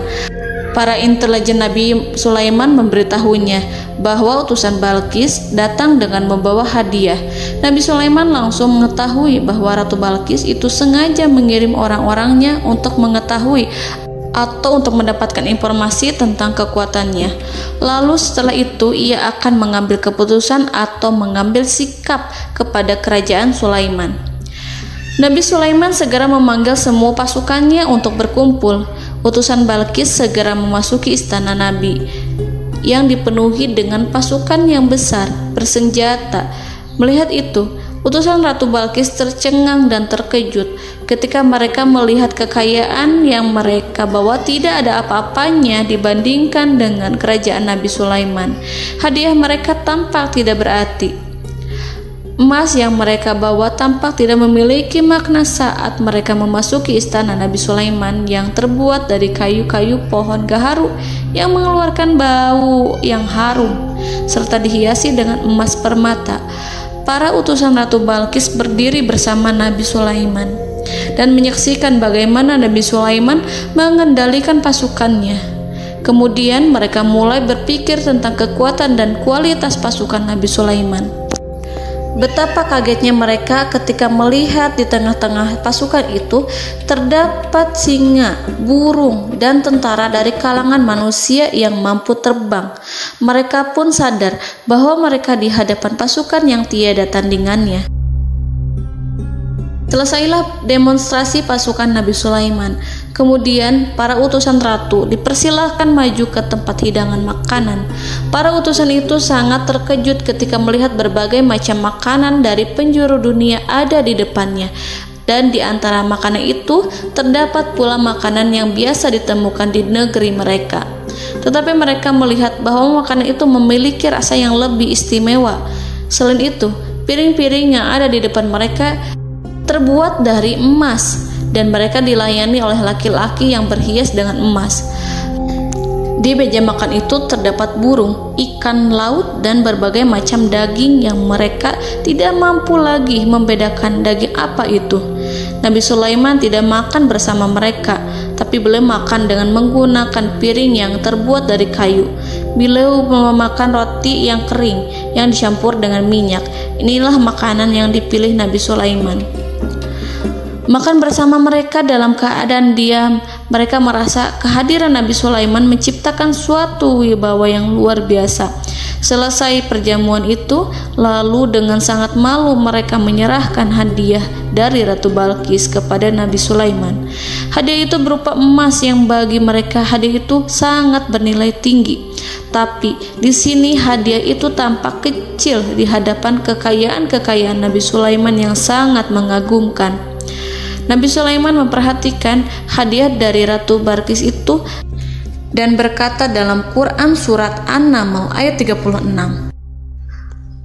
Para intelijen Nabi Sulaiman memberitahunya bahwa utusan Balqis datang dengan membawa hadiah. Nabi Sulaiman langsung mengetahui bahwa Ratu Balqis itu sengaja mengirim orang-orangnya untuk mengetahui atau untuk mendapatkan informasi tentang kekuatannya. Lalu setelah itu ia akan mengambil keputusan atau mengambil sikap kepada kerajaan Sulaiman. Nabi Sulaiman segera memanggil semua pasukannya untuk berkumpul. Utusan Balqis segera memasuki istana Nabi yang dipenuhi dengan pasukan yang besar bersenjata. Melihat itu, utusan Ratu Balqis tercengang dan terkejut ketika mereka melihat kekayaan yang mereka bawa tidak ada apa-apanya dibandingkan dengan kerajaan Nabi Sulaiman. Hadiah mereka tampak tidak berarti. Emas yang mereka bawa tampak tidak memiliki makna saat mereka memasuki istana Nabi Sulaiman yang terbuat dari kayu-kayu pohon gaharu yang mengeluarkan bau yang harum serta dihiasi dengan emas permata. Para utusan Ratu Balqis berdiri bersama Nabi Sulaiman dan menyaksikan bagaimana Nabi Sulaiman mengendalikan pasukannya. Kemudian mereka mulai berpikir tentang kekuatan dan kualitas pasukan Nabi Sulaiman. Betapa kagetnya mereka ketika melihat di tengah-tengah pasukan itu terdapat singa, burung, dan tentara dari kalangan manusia yang mampu terbang. Mereka pun sadar bahwa mereka di hadapan pasukan yang tiada tandingannya. Selesailah demonstrasi pasukan Nabi Sulaiman. Kemudian para utusan ratu dipersilahkan maju ke tempat hidangan makanan. Para utusan itu sangat terkejut ketika melihat berbagai macam makanan dari penjuru dunia ada di depannya. Dan di antara makanan itu terdapat pula makanan yang biasa ditemukan di negeri mereka. Tetapi mereka melihat bahwa makanan itu memiliki rasa yang lebih istimewa. Selain itu, piring-piring yang ada di depan mereka terbuat dari emas dan mereka dilayani oleh laki-laki yang berhias dengan emas. Di meja makan itu terdapat burung, ikan laut, dan berbagai macam daging yang mereka tidak mampu lagi membedakan daging apa itu. Nabi Sulaiman tidak makan bersama mereka, tapi beliau makan dengan menggunakan piring yang terbuat dari kayu. Beliau memakan roti yang kering yang dicampur dengan minyak. Inilah makanan yang dipilih Nabi Sulaiman. Makan bersama mereka dalam keadaan diam, mereka merasa kehadiran Nabi Sulaiman menciptakan suatu wibawa yang luar biasa. Selesai perjamuan itu, lalu dengan sangat malu mereka menyerahkan hadiah dari Ratu Balqis kepada Nabi Sulaiman. Hadiah itu berupa emas yang bagi mereka hadiah itu sangat bernilai tinggi. Tapi di sini hadiah itu tampak kecil di hadapan kekayaan Nabi Sulaiman yang sangat mengagumkan. Nabi Sulaiman memperhatikan hadiah dari Ratu Balqis itu dan berkata dalam Quran surat An-Naml ayat 36,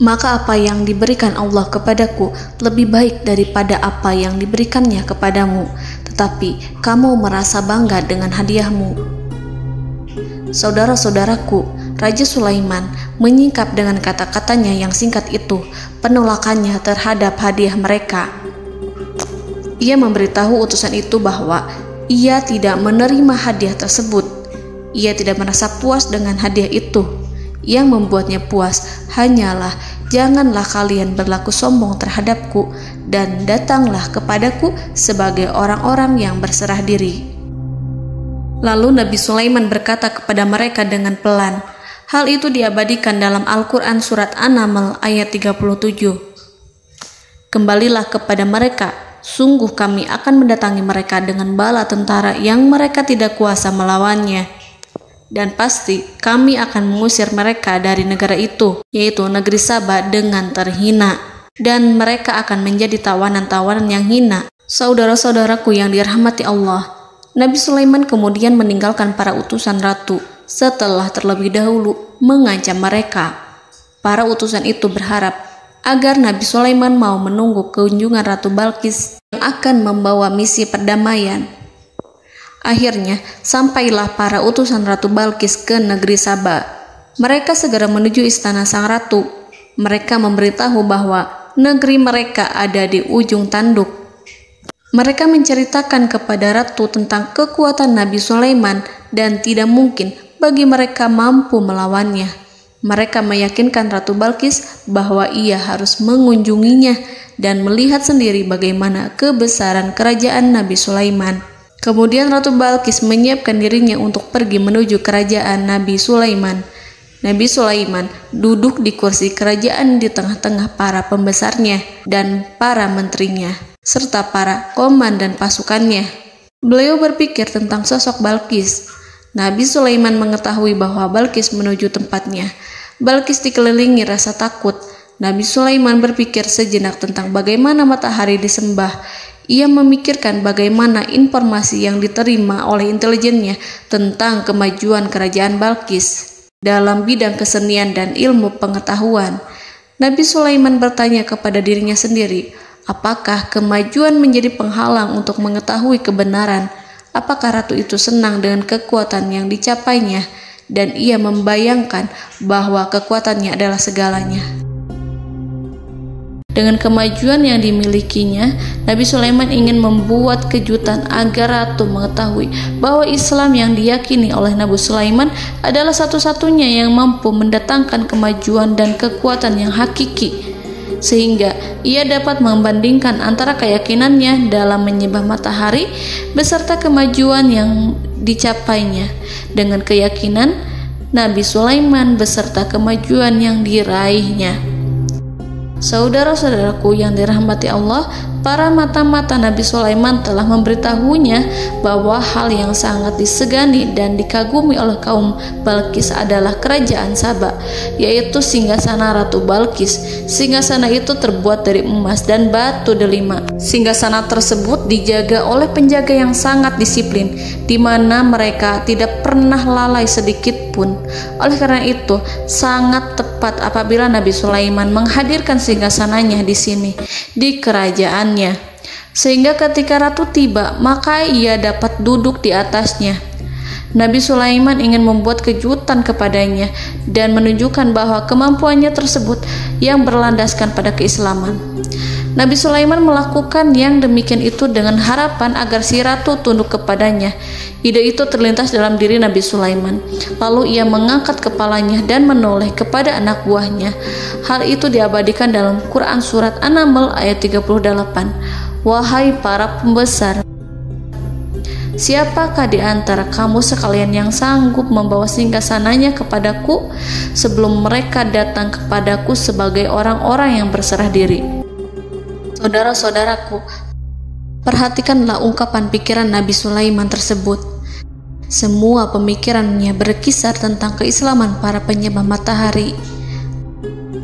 "Maka apa yang diberikan Allah kepadaku lebih baik daripada apa yang diberikannya kepadamu, tetapi kamu merasa bangga dengan hadiahmu." Saudara-saudaraku, Raja Sulaiman menyingkap dengan kata-katanya yang singkat itu penolakannya terhadap hadiah mereka. Ia memberitahu utusan itu bahwa ia tidak menerima hadiah tersebut. Ia tidak merasa puas dengan hadiah itu. Yang membuatnya puas hanyalah, janganlah kalian berlaku sombong terhadapku dan datanglah kepadaku sebagai orang-orang yang berserah diri. Lalu Nabi Sulaiman berkata kepada mereka dengan pelan. Hal itu diabadikan dalam Al-Quran surat An-Naml ayat 37. "Kembalilah kepada mereka, sungguh kami akan mendatangi mereka dengan bala tentara yang mereka tidak kuasa melawannya. Dan pasti kami akan mengusir mereka dari negara itu, yaitu negeri Saba, dengan terhina. Dan mereka akan menjadi tawanan-tawanan yang hina." Saudara-saudaraku yang dirahmati Allah, Nabi Sulaiman kemudian meninggalkan para utusan ratu setelah terlebih dahulu mengancam mereka. Para utusan itu berharap agar Nabi Sulaiman mau menunggu kunjungan Ratu Balqis yang akan membawa misi perdamaian. Akhirnya, sampailah para utusan Ratu Balqis ke negeri Saba. Mereka segera menuju istana sang ratu. Mereka memberitahu bahwa negeri mereka ada di ujung tanduk. Mereka menceritakan kepada ratu tentang kekuatan Nabi Sulaiman dan tidak mungkin bagi mereka mampu melawannya. Mereka meyakinkan Ratu Balqis bahwa ia harus mengunjunginya dan melihat sendiri bagaimana kebesaran kerajaan Nabi Sulaiman. Kemudian Ratu Balqis menyiapkan dirinya untuk pergi menuju kerajaan Nabi Sulaiman. Nabi Sulaiman duduk di kursi kerajaan di tengah-tengah para pembesarnya dan para menterinya, serta para komandan pasukannya. Beliau berpikir tentang sosok Balqis. Nabi Sulaiman mengetahui bahwa Balqis menuju tempatnya. Balqis dikelilingi rasa takut. Nabi Sulaiman berpikir sejenak tentang bagaimana matahari disembah. Ia memikirkan bagaimana informasi yang diterima oleh intelijennya tentang kemajuan kerajaan Balqis dalam bidang kesenian dan ilmu pengetahuan. Nabi Sulaiman bertanya kepada dirinya sendiri, apakah kemajuan menjadi penghalang untuk mengetahui kebenaran? Apakah ratu itu senang dengan kekuatan yang dicapainya? Dan ia membayangkan bahwa kekuatannya adalah segalanya. Dengan kemajuan yang dimilikinya, Nabi Sulaiman ingin membuat kejutan agar ratu mengetahui bahwa Islam yang diyakini oleh Nabi Sulaiman adalah satu-satunya yang mampu mendatangkan kemajuan dan kekuatan yang hakiki, sehingga ia dapat membandingkan antara keyakinannya dalam menyembah matahari beserta kemajuan yang dicapainya dengan keyakinan Nabi Sulaiman beserta kemajuan yang diraihnya. Saudara-saudaraku yang dirahmati Allah, para mata-mata Nabi Sulaiman telah memberitahunya bahwa hal yang sangat disegani dan dikagumi oleh kaum Balqis adalah kerajaan Saba, yaitu singgasana Ratu Balqis. Singgasana itu terbuat dari emas dan batu delima. Singgasana tersebut dijaga oleh penjaga yang sangat disiplin, di mana mereka tidak pernah lalai sedikit pun. Oleh karena itu, sangat tepat apabila Nabi Sulaiman menghadirkan singgasananya di sini, di kerajaannya. sehingga ketika ratu tiba, maka ia dapat duduk di atasnya. Nabi Sulaiman ingin membuat kejutan kepadanya dan menunjukkan bahwa kemampuannya tersebut yang berlandaskan pada keislaman. Nabi Sulaiman melakukan yang demikian itu dengan harapan agar si ratu tunduk kepadanya. Ide itu terlintas dalam diri Nabi Sulaiman. Lalu ia mengangkat kepalanya dan menoleh kepada anak buahnya. Hal itu diabadikan dalam Quran Surat An-Naml ayat 38. Wahai para pembesar, siapakah di antara kamu sekalian yang sanggup membawa singgasananya kepadaku sebelum mereka datang kepadaku sebagai orang-orang yang berserah diri? Saudara-saudaraku, perhatikanlah ungkapan pikiran Nabi Sulaiman tersebut. Semua pemikirannya berkisar tentang keislaman para penyembah matahari,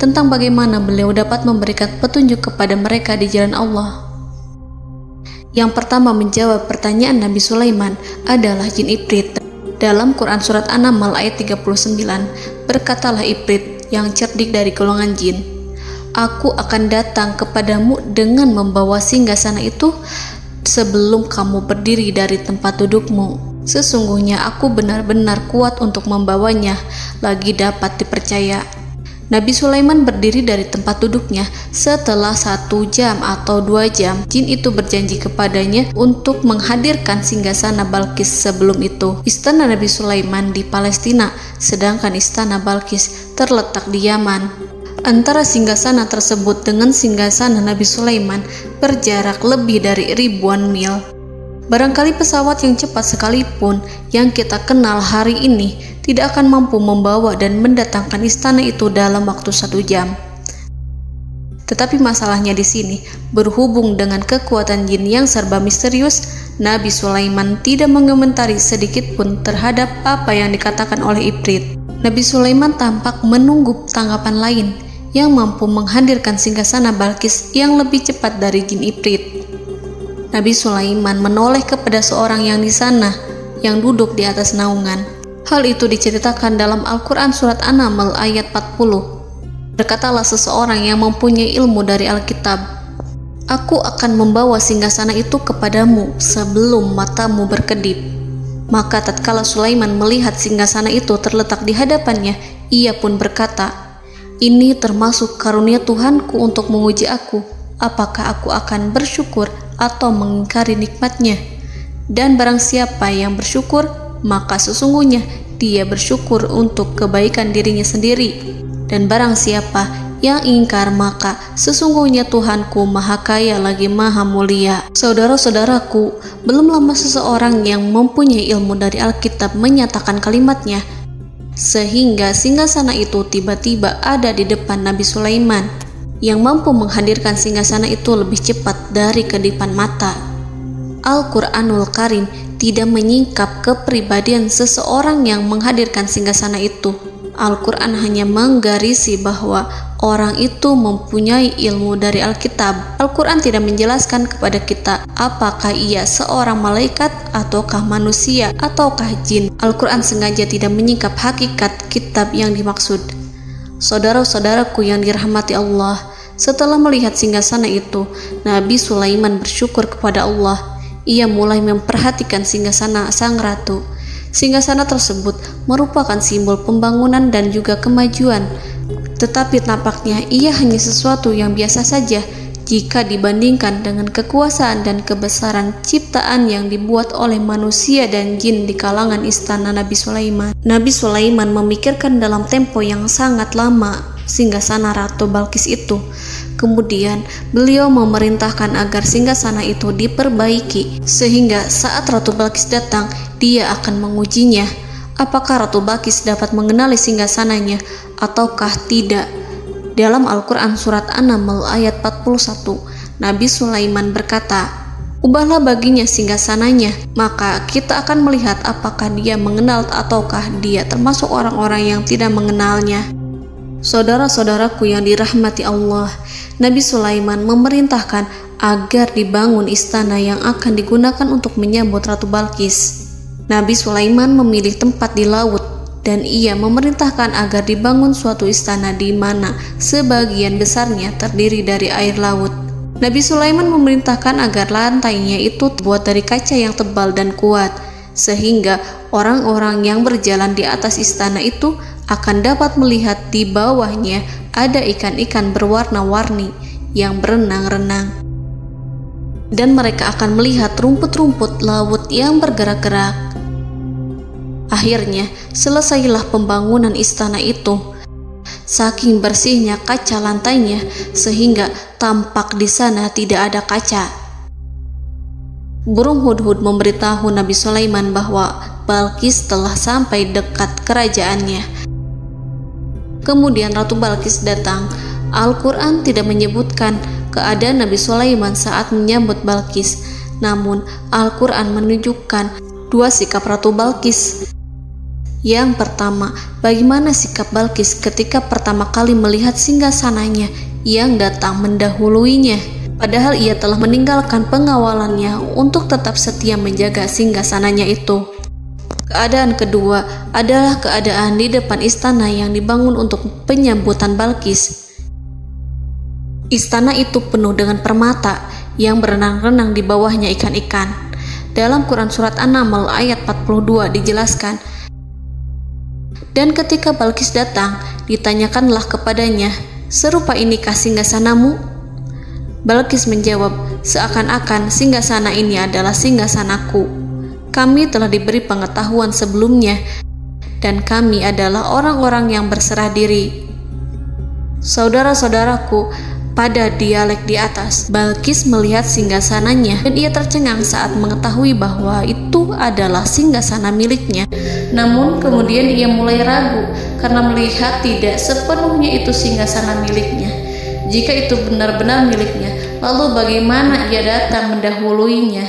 tentang bagaimana beliau dapat memberikan petunjuk kepada mereka di jalan Allah. Yang pertama menjawab pertanyaan Nabi Sulaiman adalah jin Ifrit. Dalam Quran Surat An-Naml ayat 39, berkatalah Ifrit yang cerdik dari golongan jin, "Aku akan datang kepadamu dengan membawa singgasana itu sebelum kamu berdiri dari tempat dudukmu. Sesungguhnya aku benar-benar kuat untuk membawanya, lagi dapat dipercaya." Nabi Sulaiman berdiri dari tempat duduknya. Setelah 1 jam atau 2 jam, jin itu berjanji kepadanya untuk menghadirkan singgasana Balkis. Sebelum itu, istana Nabi Sulaiman di Palestina, sedangkan istana Balkis terletak di Yaman. Antara singgasana tersebut dengan singgasana Nabi Sulaiman berjarak lebih dari ribuan mil. Barangkali pesawat yang cepat sekalipun yang kita kenal hari ini tidak akan mampu membawa dan mendatangkan istana itu dalam waktu 1 jam. Tetapi masalahnya di sini, berhubung dengan kekuatan jin yang serba misterius, Nabi Sulaiman tidak mengomentari sedikit pun terhadap apa yang dikatakan oleh Ifrit. Nabi Sulaiman tampak menunggu tanggapan lain yang mampu menghadirkan singgasana Balkis yang lebih cepat dari jin Ifrit. Nabi Sulaiman menoleh kepada seorang yang di sana, yang duduk di atas naungan. Hal itu diceritakan dalam Al-Quran Surat An-Naml ayat 40. Berkatalah seseorang yang mempunyai ilmu dari Alkitab, "Aku akan membawa singgasana itu kepadamu sebelum matamu berkedip." Maka tatkala Sulaiman melihat singgasana itu terletak di hadapannya, ia pun berkata, "Ini termasuk karunia Tuhanku untuk menguji aku. Apakah aku akan bersyukur atau mengingkari nikmatnya? Dan barang siapa yang bersyukur, maka sesungguhnya dia bersyukur untuk kebaikan dirinya sendiri. Dan barang siapa yang ingkar, maka sesungguhnya Tuhanku maha kaya lagi maha mulia." Saudara-saudaraku, belum lama seseorang yang mempunyai ilmu dari Alkitab menyatakan kalimatnya, sehingga singgasana itu tiba-tiba ada di depan Nabi Sulaiman, yang mampu menghadirkan singgasana itu lebih cepat dari kedipan mata. Al-Quranul Karim tidak menyingkap kepribadian seseorang yang menghadirkan singgasana itu. Al-Quran hanya menggarisi bahwa orang itu mempunyai ilmu dari Alkitab. Al-Quran tidak menjelaskan kepada kita apakah ia seorang malaikat ataukah manusia ataukah jin. Al-Quran sengaja tidak menyingkap hakikat kitab yang dimaksud. Saudara-saudaraku yang dirahmati Allah, setelah melihat singgasana itu, Nabi Sulaiman bersyukur kepada Allah. Ia mulai memperhatikan singgasana sang ratu. Singgasana tersebut merupakan simbol pembangunan dan juga kemajuan, tetapi tampaknya ia hanya sesuatu yang biasa saja jika dibandingkan dengan kekuasaan dan kebesaran ciptaan yang dibuat oleh manusia dan jin di kalangan istana Nabi Sulaiman. Nabi Sulaiman memikirkan dalam tempo yang sangat lama singgasana Ratu Balkis itu. Kemudian beliau memerintahkan agar singgasana itu diperbaiki, sehingga saat Ratu Balkis datang, dia akan mengujinya. Apakah Ratu Balkis dapat mengenali singgasananya ataukah tidak? Dalam Al-Quran Surat An-Naml ayat 41, Nabi Sulaiman berkata, "Ubahlah baginya singgasananya, maka kita akan melihat apakah dia mengenal ataukah dia termasuk orang-orang yang tidak mengenalnya." Saudara-saudaraku yang dirahmati Allah, Nabi Sulaiman memerintahkan agar dibangun istana yang akan digunakan untuk menyambut Ratu Balkis. Nabi Sulaiman memilih tempat di laut, dan ia memerintahkan agar dibangun suatu istana di mana sebagian besarnya terdiri dari air laut. Nabi Sulaiman memerintahkan agar lantainya itu terbuat dari kaca yang tebal dan kuat, sehingga orang-orang yang berjalan di atas istana itu akan dapat melihat di bawahnya ada ikan-ikan berwarna-warni yang berenang-renang. Dan mereka akan melihat rumput-rumput laut yang bergerak-gerak. Akhirnya, selesailah pembangunan istana itu. Saking bersihnya kaca lantainya, sehingga tampak di sana tidak ada kaca. Burung hudhud memberitahu Nabi Sulaiman bahwa Balqis telah sampai dekat kerajaannya. Kemudian Ratu Balqis datang. Al-Quran tidak menyebutkan keadaan Nabi Sulaiman saat menyambut Balqis, namun Al-Quran menunjukkan dua sikap Ratu Balqis. Yang pertama, bagaimana sikap Balqis ketika pertama kali melihat singgasananya yang datang mendahuluinya, padahal ia telah meninggalkan pengawalannya untuk tetap setia menjaga singgasananya itu. Keadaan kedua adalah keadaan di depan istana yang dibangun untuk penyambutan Balqis. Istana itu penuh dengan permata yang berenang-renang di bawahnya ikan-ikan. Dalam Quran Surat An-Naml ayat 42 dijelaskan, dan ketika Balqis datang, ditanyakanlah kepadanya, "Serupa inikah singgasanamu?" Balqis menjawab, "Seakan-akan singgasana ini adalah singgasanaku. Kami telah diberi pengetahuan sebelumnya, dan kami adalah orang-orang yang berserah diri." Saudara-saudaraku, pada dialek di atas, Balqis melihat singgasananya dan ia tercengang saat mengetahui bahwa itu adalah singgasana miliknya. Namun kemudian ia mulai ragu karena melihat tidak sepenuhnya itu singgasana miliknya. Jika itu benar-benar miliknya, lalu bagaimana ia datang mendahuluinya?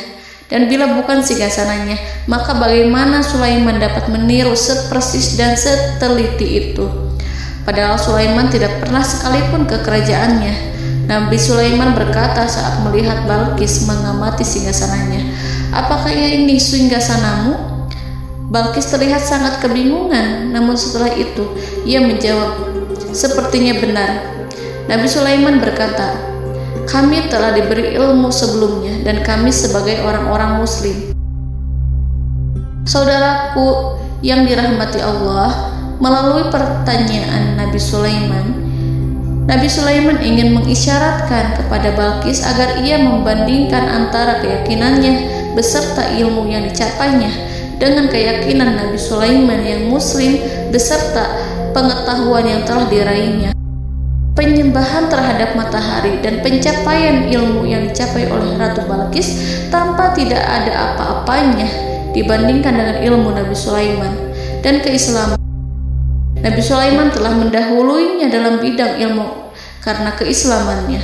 Dan bila bukan singgasananya, maka bagaimana Sulaiman dapat meniru sepersis dan seteliti itu? Padahal Sulaiman tidak pernah sekalipun ke kerajaannya. Nabi Sulaiman berkata saat melihat Balqis mengamati singgasananya, "Apakah ini singgasanamu?" Balqis terlihat sangat kebingungan, namun setelah itu ia menjawab, "Sepertinya benar." Nabi Sulaiman berkata, "Kami telah diberi ilmu sebelumnya dan kami sebagai orang-orang muslim." Saudaraku yang dirahmati Allah, melalui pertanyaan Nabi Sulaiman ingin mengisyaratkan kepada Balqis agar ia membandingkan antara keyakinannya beserta ilmu yang dicapainya dengan keyakinan Nabi Sulaiman yang muslim beserta pengetahuan yang telah diraihnya. Penyembahan terhadap matahari dan pencapaian ilmu yang dicapai oleh Ratu Balqis tanpa tidak ada apa-apanya dibandingkan dengan ilmu Nabi Sulaiman dan keislaman. Nabi Sulaiman telah mendahuluinya dalam bidang ilmu karena keislamannya.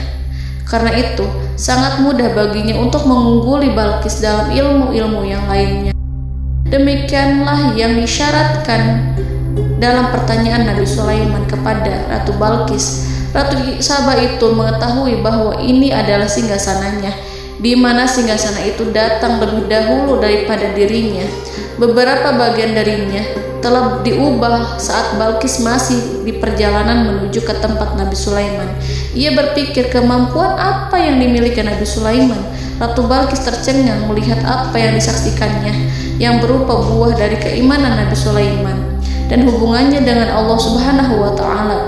Karena itu, sangat mudah baginya untuk mengungguli Balqis dalam ilmu-ilmu yang lainnya. Demikianlah yang disyaratkan dalam pertanyaan Nabi Sulaiman kepada Ratu Balqis. Ratu Saba itu mengetahui bahwa ini adalah singgasananya, di mana singgasana itu datang lebih dahulu daripada dirinya. Beberapa bagian darinya telah diubah saat Balqis masih di perjalanan menuju ke tempat Nabi Sulaiman. Ia berpikir kemampuan apa yang dimiliki Nabi Sulaiman. Ratu Balqis tercengang melihat apa yang disaksikannya, yang berupa buah dari keimanan Nabi Sulaiman dan hubungannya dengan Allah Subhanahu wa Ta'ala.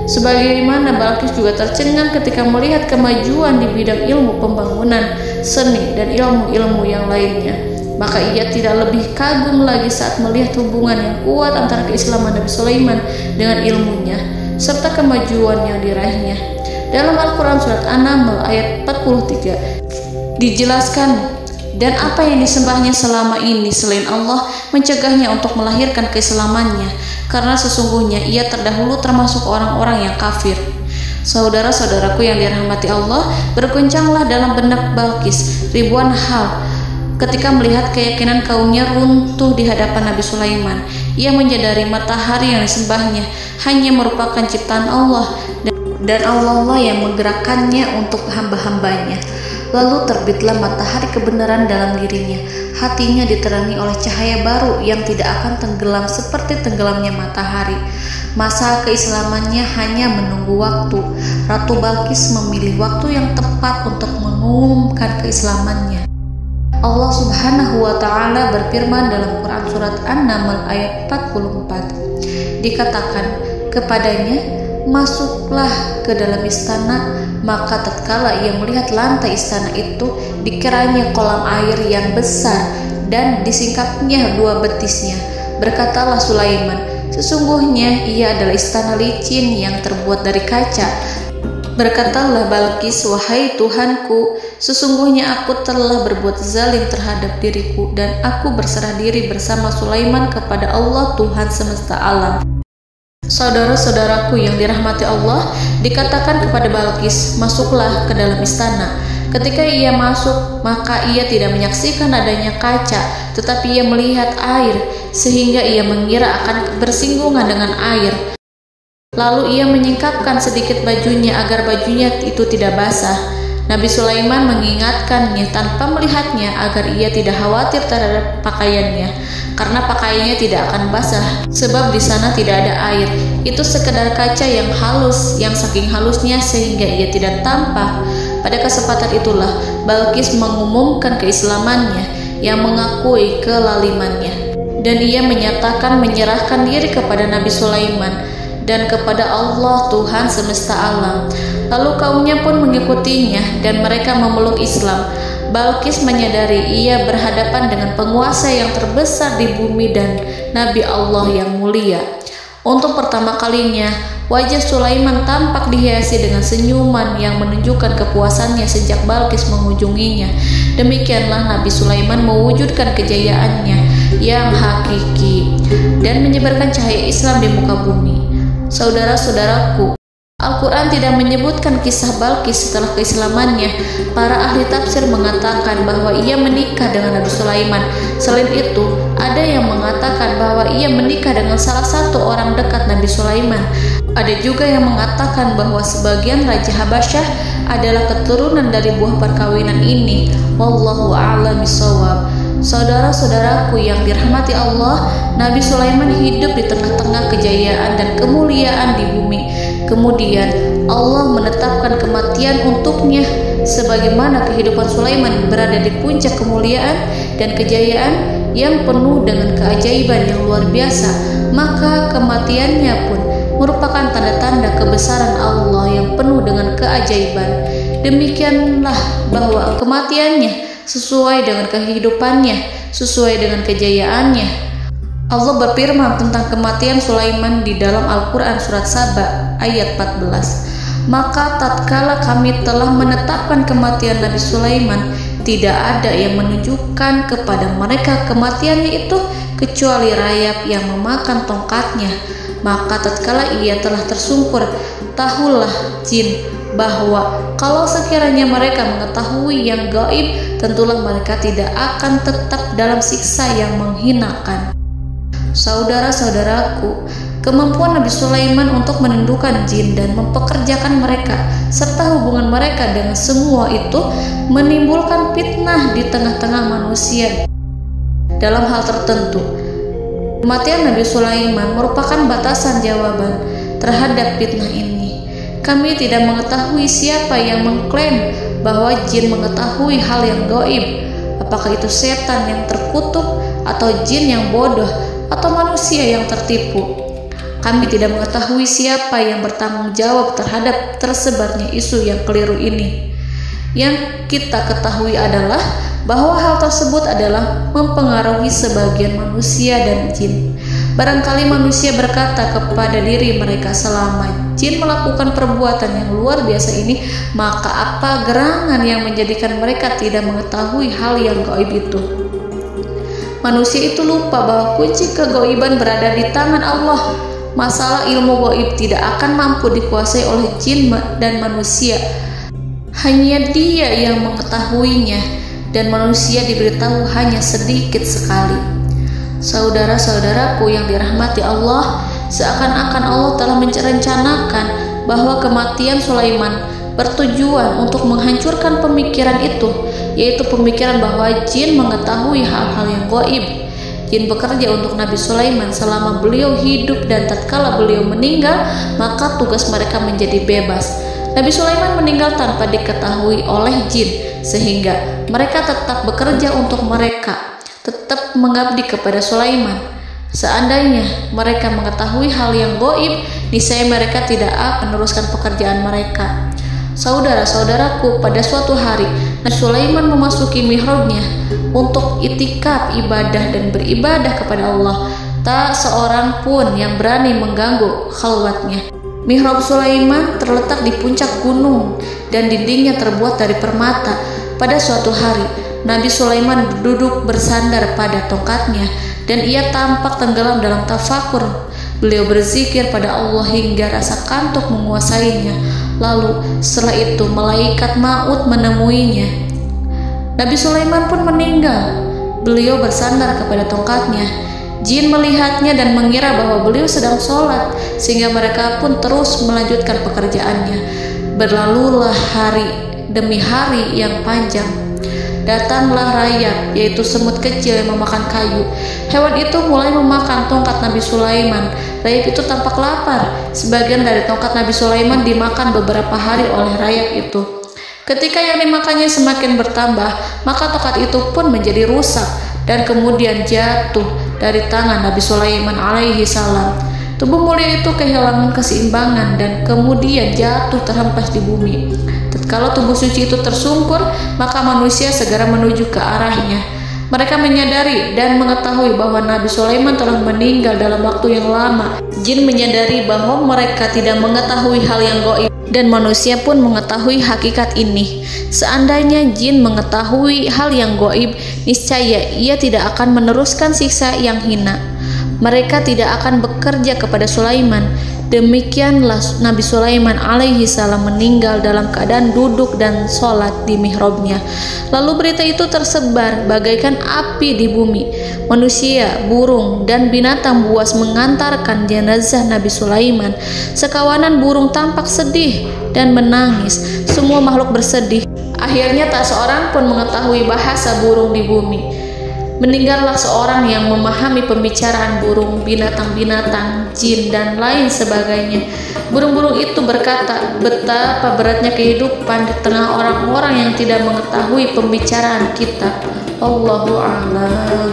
Sebagaimana Balqis juga tercengang ketika melihat kemajuan di bidang ilmu pembangunan, seni, dan ilmu-ilmu yang lainnya. Maka ia tidak lebih kagum lagi saat melihat hubungan yang kuat antara keislaman Nabi Sulaiman dengan ilmunya serta kemajuan yang diraihnya. Dalam Al-Quran Surat An-Naml ayat 43 dijelaskan, dan apa yang disembahnya selama ini selain Allah mencegahnya untuk melahirkan keislamannya, karena sesungguhnya ia terdahulu termasuk orang-orang yang kafir. Saudara-saudaraku yang dirahmati Allah, berguncanglah dalam benak Balqis ribuan hal ketika melihat keyakinan kaumnya runtuh di hadapan Nabi Sulaiman. Ia menyadari matahari yang disembahnya hanya merupakan ciptaan Allah, dan Allah lah yang menggerakkannya untuk hamba-hambanya. Lalu terbitlah matahari kebenaran dalam dirinya. Hatinya diterangi oleh cahaya baru yang tidak akan tenggelam seperti tenggelamnya matahari. Masa keislamannya hanya menunggu waktu. Ratu Balqis memilih waktu yang tepat untuk mengumumkan keislamannya. Allah Subhanahu wa Ta'ala berfirman dalam Quran Surat An-Naml ayat 44. Dikatakan kepadanya, masuklah ke dalam istana. Maka tatkala ia melihat lantai istana itu, dikiranya kolam air yang besar dan disingkapnya 2 betisnya. Berkatalah Sulaiman, sesungguhnya ia adalah istana licin yang terbuat dari kaca. Berkatalah Balqis, wahai Tuhanku, sesungguhnya aku telah berbuat zalim terhadap diriku dan aku berserah diri bersama Sulaiman kepada Allah Tuhan semesta alam. Saudara-saudaraku yang dirahmati Allah, dikatakan kepada Balqis, masuklah ke dalam istana. Ketika ia masuk, maka ia tidak menyaksikan adanya kaca, tetapi ia melihat air, sehingga ia mengira akan bersinggungan dengan air. Lalu ia menyingkapkan sedikit bajunya agar bajunya itu tidak basah. Nabi Sulaiman mengingatkannya tanpa melihatnya agar ia tidak khawatir terhadap pakaiannya, karena pakaiannya tidak akan basah sebab di sana tidak ada air. Itu sekedar kaca yang halus, yang saking halusnya sehingga ia tidak tampak. Pada kesempatan itulah Balqis mengumumkan keislamannya yang mengakui kelalimannya, dan ia menyatakan menyerahkan diri kepada Nabi Sulaiman dan kepada Allah Tuhan semesta alam. Lalu kaumnya pun mengikutinya dan mereka memeluk Islam. Balqis menyadari ia berhadapan dengan penguasa yang terbesar di bumi dan Nabi Allah yang mulia. Untuk pertama kalinya, wajah Sulaiman tampak dihiasi dengan senyuman yang menunjukkan kepuasannya sejak Balqis mengunjunginya. Demikianlah Nabi Sulaiman mewujudkan kejayaannya yang hakiki dan menyebarkan cahaya Islam di muka bumi. Saudara-saudaraku, Al-Quran tidak menyebutkan kisah Balqis setelah keislamannya. Para ahli tafsir mengatakan bahwa ia menikah dengan Nabi Sulaiman. Selain itu, ada yang mengatakan bahwa ia menikah dengan salah satu orang dekat Nabi Sulaiman. Ada juga yang mengatakan bahwa sebagian Raja Habasyah adalah keturunan dari buah perkawinan ini. Wallahu a'lam bishawab. Saudara-saudaraku yang dirahmati Allah, Nabi Sulaiman hidup di tengah-tengah kejayaan dan kemuliaan di bumi. Kemudian Allah menetapkan kematian untuknya, sebagaimana kehidupan Sulaiman berada di puncak kemuliaan dan kejayaan yang penuh dengan keajaiban yang luar biasa, maka kematiannya pun merupakan tanda-tanda kebesaran Allah yang penuh dengan keajaiban. Demikianlah bahwa kematiannya sesuai dengan kehidupannya, sesuai dengan kejayaannya. Allah berfirman tentang kematian Sulaiman di dalam Al-Quran Surat Saba ayat 14. Maka tatkala kami telah menetapkan kematian Nabi Sulaiman, tidak ada yang menunjukkan kepada mereka kematiannya itu kecuali rayap yang memakan tongkatnya. Maka tatkala ia telah tersungkur, tahulah jin bahwa kalau sekiranya mereka mengetahui yang gaib, tentulah mereka tidak akan tetap dalam siksa yang menghinakan. Saudara-saudaraku, kemampuan Nabi Sulaiman untuk menundukkan jin dan mempekerjakan mereka serta hubungan mereka dengan semua itu menimbulkan fitnah di tengah-tengah manusia dalam hal tertentu. Kematian Nabi Sulaiman merupakan batasan jawaban terhadap fitnah ini. Kami tidak mengetahui siapa yang mengklaim bahwa jin mengetahui hal yang gaib. Apakah itu setan yang terkutuk, atau jin yang bodoh, atau manusia yang tertipu? Kami tidak mengetahui siapa yang bertanggung jawab terhadap tersebarnya isu yang keliru ini. Yang kita ketahui adalah bahwa hal tersebut adalah mempengaruhi sebagian manusia dan jin. Barangkali manusia berkata kepada diri mereka, selama jin melakukan perbuatan yang luar biasa ini, maka apa gerangan yang menjadikan mereka tidak mengetahui hal yang gaib itu? Manusia itu lupa bahwa kunci kegaiban berada di tangan Allah. Masalah ilmu gaib tidak akan mampu dikuasai oleh jin dan manusia. Hanya Dia yang mengetahuinya, dan manusia diberitahu hanya sedikit sekali. Saudara-saudaraku yang dirahmati Allah, seakan-akan Allah telah merencanakan bahwa kematian Sulaiman bertujuan untuk menghancurkan pemikiran itu, yaitu pemikiran bahwa jin mengetahui hal-hal yang gaib. Jin bekerja untuk Nabi Sulaiman selama beliau hidup, dan tatkala beliau meninggal, maka tugas mereka menjadi bebas. Nabi Sulaiman meninggal tanpa diketahui oleh jin, sehingga mereka tetap bekerja untuk mereka, tetap mengabdi kepada Sulaiman. Seandainya mereka mengetahui hal yang gaib, niscaya mereka tidak akan meneruskan pekerjaan mereka. Saudara-saudaraku, pada suatu hari Nabi Sulaiman memasuki mihrabnya untuk itikaf ibadah dan beribadah kepada Allah. Tak seorang pun yang berani mengganggu khalwatnya. Mihrab Sulaiman terletak di puncak gunung dan dindingnya terbuat dari permata. Pada suatu hari, Nabi Sulaiman duduk bersandar pada tongkatnya dan ia tampak tenggelam dalam tafakur. Beliau berzikir pada Allah hingga rasa kantuk menguasainya. Lalu setelah itu malaikat maut menemuinya. Nabi Sulaiman pun meninggal. Beliau bersandar kepada tongkatnya. Jin melihatnya dan mengira bahwa beliau sedang sholat, sehingga mereka pun terus melanjutkan pekerjaannya. Berlalulah hari demi hari yang panjang. Datanglah rayap, yaitu semut kecil yang memakan kayu. Hewan itu mulai memakan tongkat Nabi Sulaiman. Rayap itu tampak lapar. Sebagian dari tongkat Nabi Sulaiman dimakan beberapa hari oleh rayap itu. Ketika yang dimakannya semakin bertambah, maka tongkat itu pun menjadi rusak dan kemudian jatuh dari tangan Nabi Sulaiman alaihi salam. Tubuh mulia itu kehilangan keseimbangan dan kemudian jatuh terhempas di bumi. Tatkala tubuh suci itu tersungkur, maka manusia segera menuju ke arahnya. Mereka menyadari dan mengetahui bahwa Nabi Sulaiman telah meninggal dalam waktu yang lama. Jin menyadari bahwa mereka tidak mengetahui hal yang gaib, dan manusia pun mengetahui hakikat ini. Seandainya jin mengetahui hal yang gaib, niscaya ia tidak akan meneruskan siksa yang hina. Mereka tidak akan bekerja kepada Sulaiman. Demikianlah Nabi Sulaiman alaihi salam meninggal dalam keadaan duduk dan sholat di mihrabnya. Lalu berita itu tersebar bagaikan api di bumi. Manusia, burung, dan binatang buas mengantarkan jenazah Nabi Sulaiman. Sekawanan burung tampak sedih dan menangis. Semua makhluk bersedih. Akhirnya tak seorang pun mengetahui bahasa burung di bumi. Meninggallah seorang yang memahami pembicaraan burung, binatang-binatang, jin, dan lain sebagainya. Burung-burung itu berkata, betapa beratnya kehidupan di tengah orang-orang yang tidak mengetahui pembicaraan kita. Allahu a'lam.